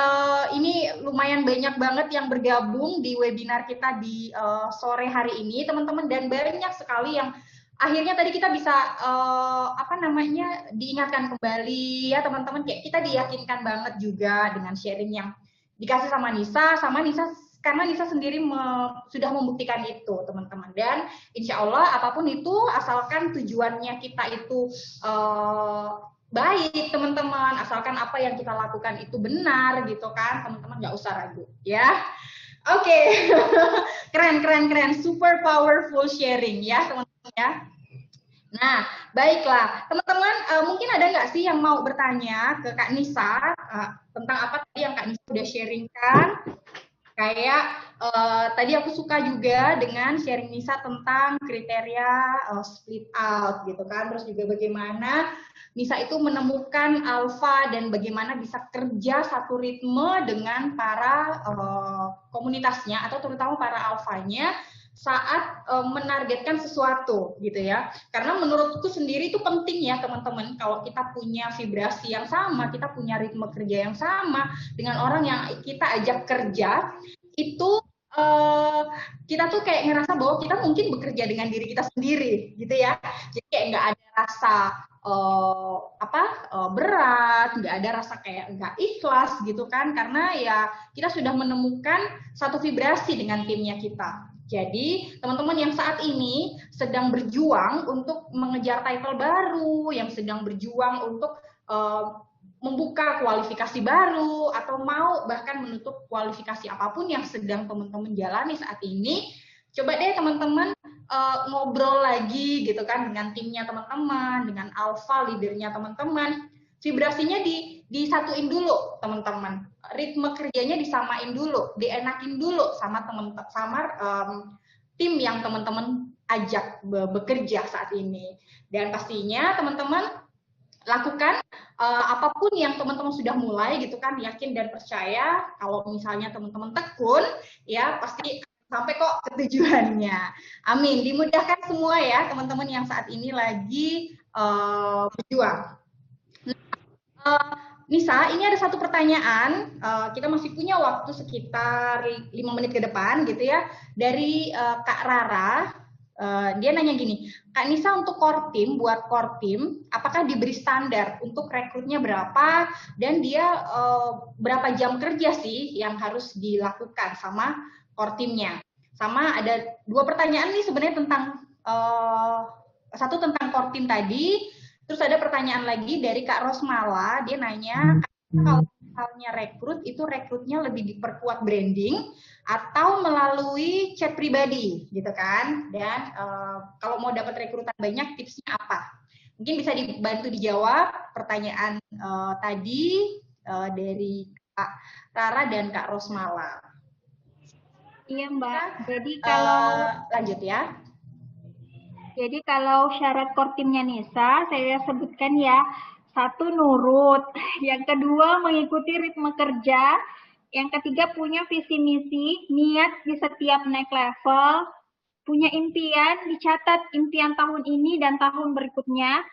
S2: ini lumayan banyak banget yang bergabung di webinar kita di sore hari ini teman-teman, dan banyak sekali yang akhirnya tadi kita bisa diingatkan kembali ya teman-teman, kayak kita diyakinkan banget juga dengan sharing yang dikasih sama Nisa karena Nisa sendiri sudah membuktikan itu teman-teman, dan insya Allah apapun itu asalkan tujuannya kita itu baik teman-teman, asalkan apa yang kita lakukan itu benar gitu kan teman-teman, nggak usah ragu ya. Oke. Keren, super powerful sharing ya teman-teman ya. Nah, baiklah. Teman-teman, mungkin ada nggak sih yang mau bertanya ke Kak Nisa tentang apa tadi yang Kak Nisa udah sharingkan? Kayak tadi aku suka juga dengan sharing Nisa tentang kriteria split out gitu kan. Terus juga bagaimana Nisa itu menemukan alfa dan bagaimana bisa kerja satu ritme dengan para komunitasnya atau terutama para alfanya saat menargetkan sesuatu gitu ya. Karena menurutku sendiri itu penting ya teman-teman, kalau kita punya vibrasi yang sama, kita punya ritme kerja yang sama dengan orang yang kita ajak kerja, itu kita tuh kayak ngerasa bahwa kita mungkin bekerja dengan diri kita sendiri gitu ya. Jadi kayak nggak ada rasa berat, nggak ada rasa kayak nggak ikhlas gitu kan, karena ya kita sudah menemukan satu vibrasi dengan timnya kita. Jadi teman-teman yang saat ini sedang berjuang untuk mengejar title baru, yang sedang berjuang untuk membuka kualifikasi baru, atau mau bahkan menutup kualifikasi apapun yang sedang teman-teman jalani saat ini, coba deh teman-teman ngobrol lagi gitu kan dengan timnya teman-teman, dengan alpha leadernya teman-teman. Vibrasinya disatuin dulu teman-teman, ritme kerjanya disamain dulu, dienakin dulu sama tim yang teman-teman ajak bekerja saat ini. Dan pastinya teman-teman lakukan apapun yang teman-teman sudah mulai gitu kan, yakin dan percaya kalau misalnya teman-teman tekun ya pasti sampai kok ke tujuannya. Amin. Dimudahkan semua ya teman-teman yang saat ini lagi berjuang. Nisa, ini ada satu pertanyaan, kita masih punya waktu sekitar 5 menit ke depan gitu ya, dari Kak Rara. Dia nanya gini, Kak Nisa untuk core team, buat core team, apakah diberi standar untuk rekrutnya berapa, dan dia berapa jam kerja sih yang harus dilakukan sama core teamnya. Sama ada 2 pertanyaan nih sebenarnya tentang, satu tentang core team tadi, terus ada pertanyaan lagi dari Kak Rosmala, dia nanya, kalau misalnya rekrut, itu rekrutnya lebih diperkuat branding atau melalui chat pribadi gitu kan, dan kalau mau dapat rekrutan banyak tipsnya apa? Mungkin bisa dibantu dijawab pertanyaan tadi dari Kak Rara dan Kak Rosmala.
S1: Iya Mbak, jadi kalau
S2: lanjut ya.
S1: Jadi kalau syarat core timnya Nisa, saya sebutkan ya, 1 nurut, yang kedua mengikuti ritme kerja, yang ketiga punya visi misi, niat di setiap naik level, punya impian, dicatat impian tahun ini dan tahun berikutnya,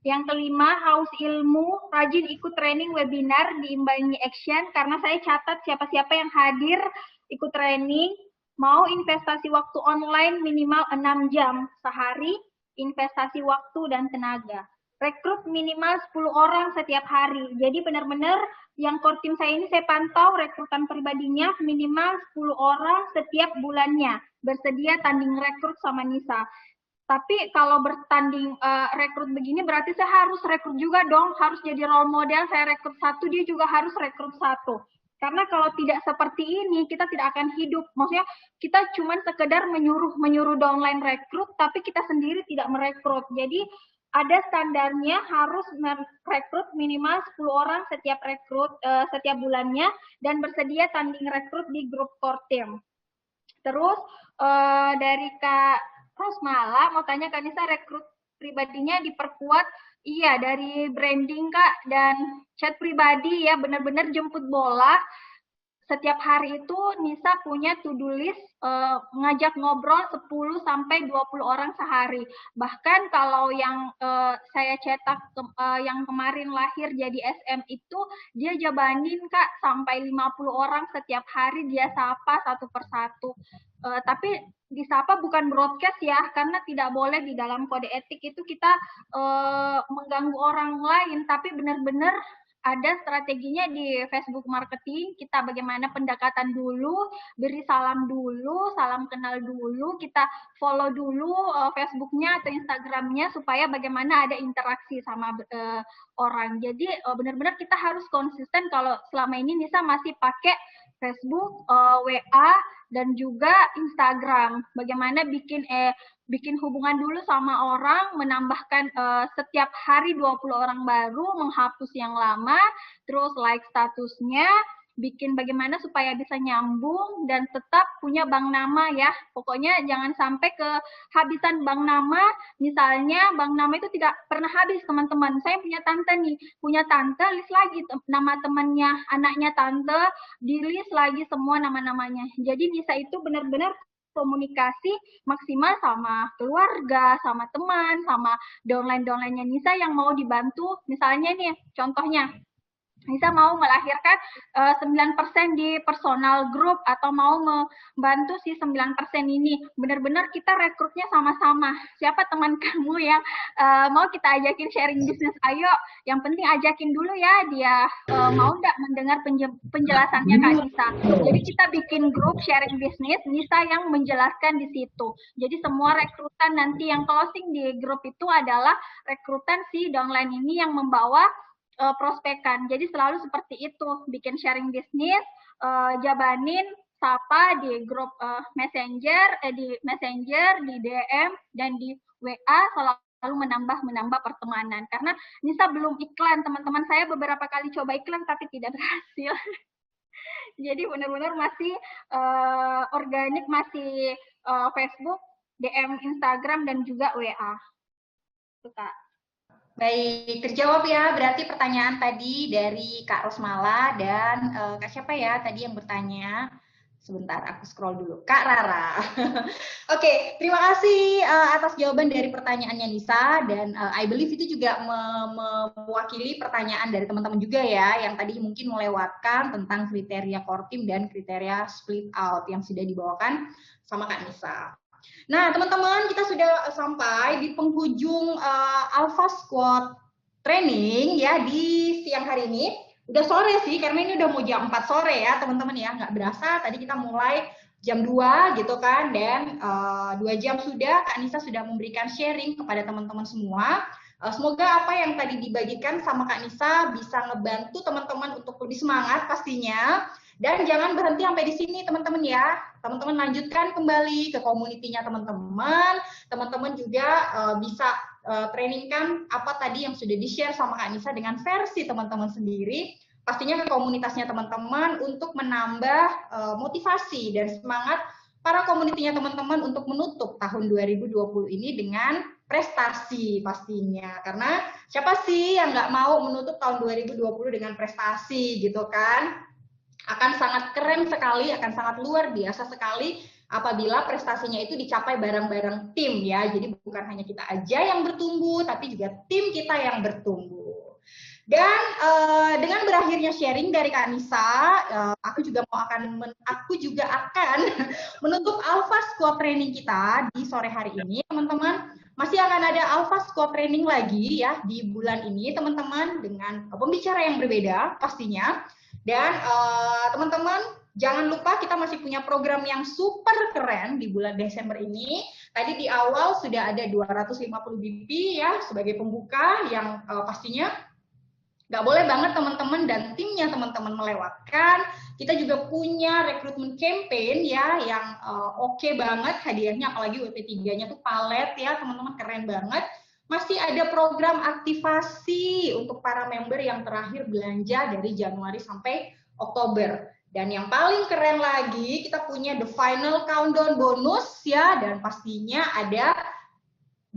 S1: yang kelima haus ilmu, rajin ikut training webinar, diimbangi action, karena saya catat siapa-siapa yang hadir ikut training, mau investasi waktu online minimal 6 jam sehari, investasi waktu dan tenaga. Rekrut minimal 10 orang setiap hari. Jadi benar-benar yang core team saya ini saya pantau rekrutan pribadinya minimal 10 orang setiap bulannya. Bersedia tanding rekrut sama Nisa. Tapi kalau bertanding rekrut begini berarti saya harus rekrut juga dong, harus jadi role model, saya rekrut 1, dia juga harus rekrut 1. Karena kalau tidak seperti ini, kita tidak akan hidup. Maksudnya, kita cuma sekedar menyuruh downline rekrut, tapi kita sendiri tidak merekrut. Jadi, ada standarnya harus merekrut minimal 10 orang setiap setiap bulannya, dan bersedia tanding rekrut di grup core team. Terus, dari Kak Rosmala, mau tanya Kak Nisa, rekrut pribadinya diperkuat. Iya, dari branding Kak, dan chat pribadi ya, benar-benar jemput bola. setiap hari itu Nisa punya to-do list ngajak ngobrol 10 sampai 20 orang sehari. Bahkan kalau yang saya cetak yang kemarin lahir jadi SM itu dia jabanin Kak sampai 50 orang setiap hari dia sapa satu persatu. Tapi disapa bukan broadcast ya, karena tidak boleh di dalam kode etik itu kita mengganggu orang lain, tapi benar-benar ada strateginya di Facebook marketing, kita bagaimana pendekatan dulu, beri salam dulu, salam kenal dulu, kita follow dulu Facebooknya atau Instagramnya supaya bagaimana ada interaksi sama orang. Jadi benar-benar kita harus konsisten kalau selama ini Nisa masih pakai Facebook, WA, dan juga Instagram. Bagaimana bikin hubungan dulu sama orang, menambahkan setiap hari 20 orang baru, menghapus yang lama, terus like statusnya, bikin bagaimana supaya bisa nyambung dan tetap punya bank nama ya. Pokoknya jangan sampai kehabisan bank nama. Misalnya bank nama itu tidak pernah habis teman-teman. Saya punya tante nih, punya tante, list lagi nama temannya, anaknya tante, di list lagi semua nama-namanya. Jadi Nisa itu benar-benar komunikasi maksimal sama keluarga, sama teman, sama downline-downline-nya Nisa yang mau dibantu. Misalnya nih, contohnya, Nisa mau melahirkan 9% di personal group atau mau membantu si 9% ini. Benar-benar kita rekrutnya sama-sama. Siapa teman kamu yang mau kita ajakin sharing bisnis? Ayo, yang penting ajakin dulu ya dia mau nggak mendengar penjelasannya Kak Nisa. Jadi kita bikin grup sharing bisnis, Nisa yang menjelaskan di situ. Jadi semua rekrutan nanti yang closing di grup itu adalah rekrutan si downline ini yang membawa prospekan. Jadi selalu seperti itu, bikin sharing bisnis, jabanin, sapa di grup messenger, di DM, dan di WA, selalu menambah pertemanan. Karena Nisa belum iklan, teman-teman saya beberapa kali coba iklan tapi tidak berhasil. Jadi benar-benar masih organik, masih Facebook, DM Instagram, dan juga WA. Itu Kak.
S2: Baik, terjawab ya. Berarti pertanyaan tadi dari Kak Rosmala dan Kak siapa ya tadi yang bertanya? Sebentar, aku scroll dulu. Kak Rara. Oke, terima kasih atas jawaban dari pertanyaannya Nisa dan I believe itu juga mewakili pertanyaan dari teman-teman juga ya yang tadi mungkin melewatkan tentang kriteria core team dan kriteria split out yang sudah dibawakan sama Kak Nisa. Nah, teman-teman, kita sudah sampai di penghujung Alpha Squad training ya di siang hari ini. Udah sore sih, karena ini udah mau jam 4 sore ya, teman-teman ya. Nggak berasa, tadi kita mulai jam 2 gitu kan, dan 2 jam sudah, Kak Nisa sudah memberikan sharing kepada teman-teman semua. Semoga apa yang tadi dibagikan sama Kak Nisa bisa ngebantu teman-teman untuk lebih semangat pastinya. Dan jangan berhenti sampai di sini teman-teman ya. Teman-teman lanjutkan kembali ke komunitinya teman-teman. Teman-teman juga bisa trainingkan apa tadi yang sudah di-share sama Kak Nisa dengan versi teman-teman sendiri. Pastinya ke komunitasnya teman-teman untuk menambah motivasi dan semangat para komunitinya teman-teman untuk menutup tahun 2020 ini dengan prestasi pastinya. Karena siapa sih yang nggak mau menutup tahun 2020 dengan prestasi gitu kan? Akan sangat keren sekali, akan sangat luar biasa sekali apabila prestasinya itu dicapai bareng-bareng tim ya. Jadi bukan hanya kita aja yang bertumbuh, tapi juga tim kita yang bertumbuh. Dan dengan berakhirnya sharing dari Kak Nisa, aku juga akan menutup Alpha Squad training kita di sore hari ini, teman-teman. Masih akan ada Alpha Squad training lagi ya di bulan ini, teman-teman, dengan pembicara yang berbeda pastinya. Dan teman-teman, jangan lupa kita masih punya program yang super keren di bulan Desember ini. Tadi di awal sudah ada 250 BP ya sebagai pembuka yang pastinya nggak boleh banget teman-teman dan timnya teman-teman melewatkan. Kita juga punya rekrutmen campaign ya yang oke banget hadiahnya, apalagi WP3-nya tuh palet ya teman-teman, keren banget. Masih ada program aktivasi untuk para member yang terakhir belanja dari Januari sampai Oktober. Dan yang paling keren lagi, kita punya the final countdown bonus ya, dan pastinya ada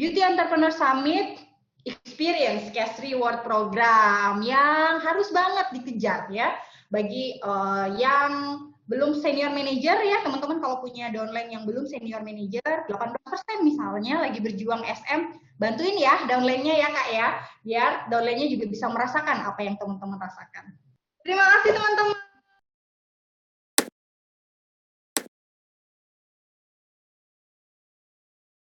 S2: Beauty Entrepreneur Summit Experience Cash Reward Program yang harus banget dikejar ya. bagi yang belum senior manager ya, teman-teman kalau punya downline yang belum senior manager, 18% misalnya lagi berjuang SM, bantuin ya downline-nya ya Kak ya, biar downline-nya juga bisa merasakan apa yang teman-teman rasakan. Terima kasih teman-teman.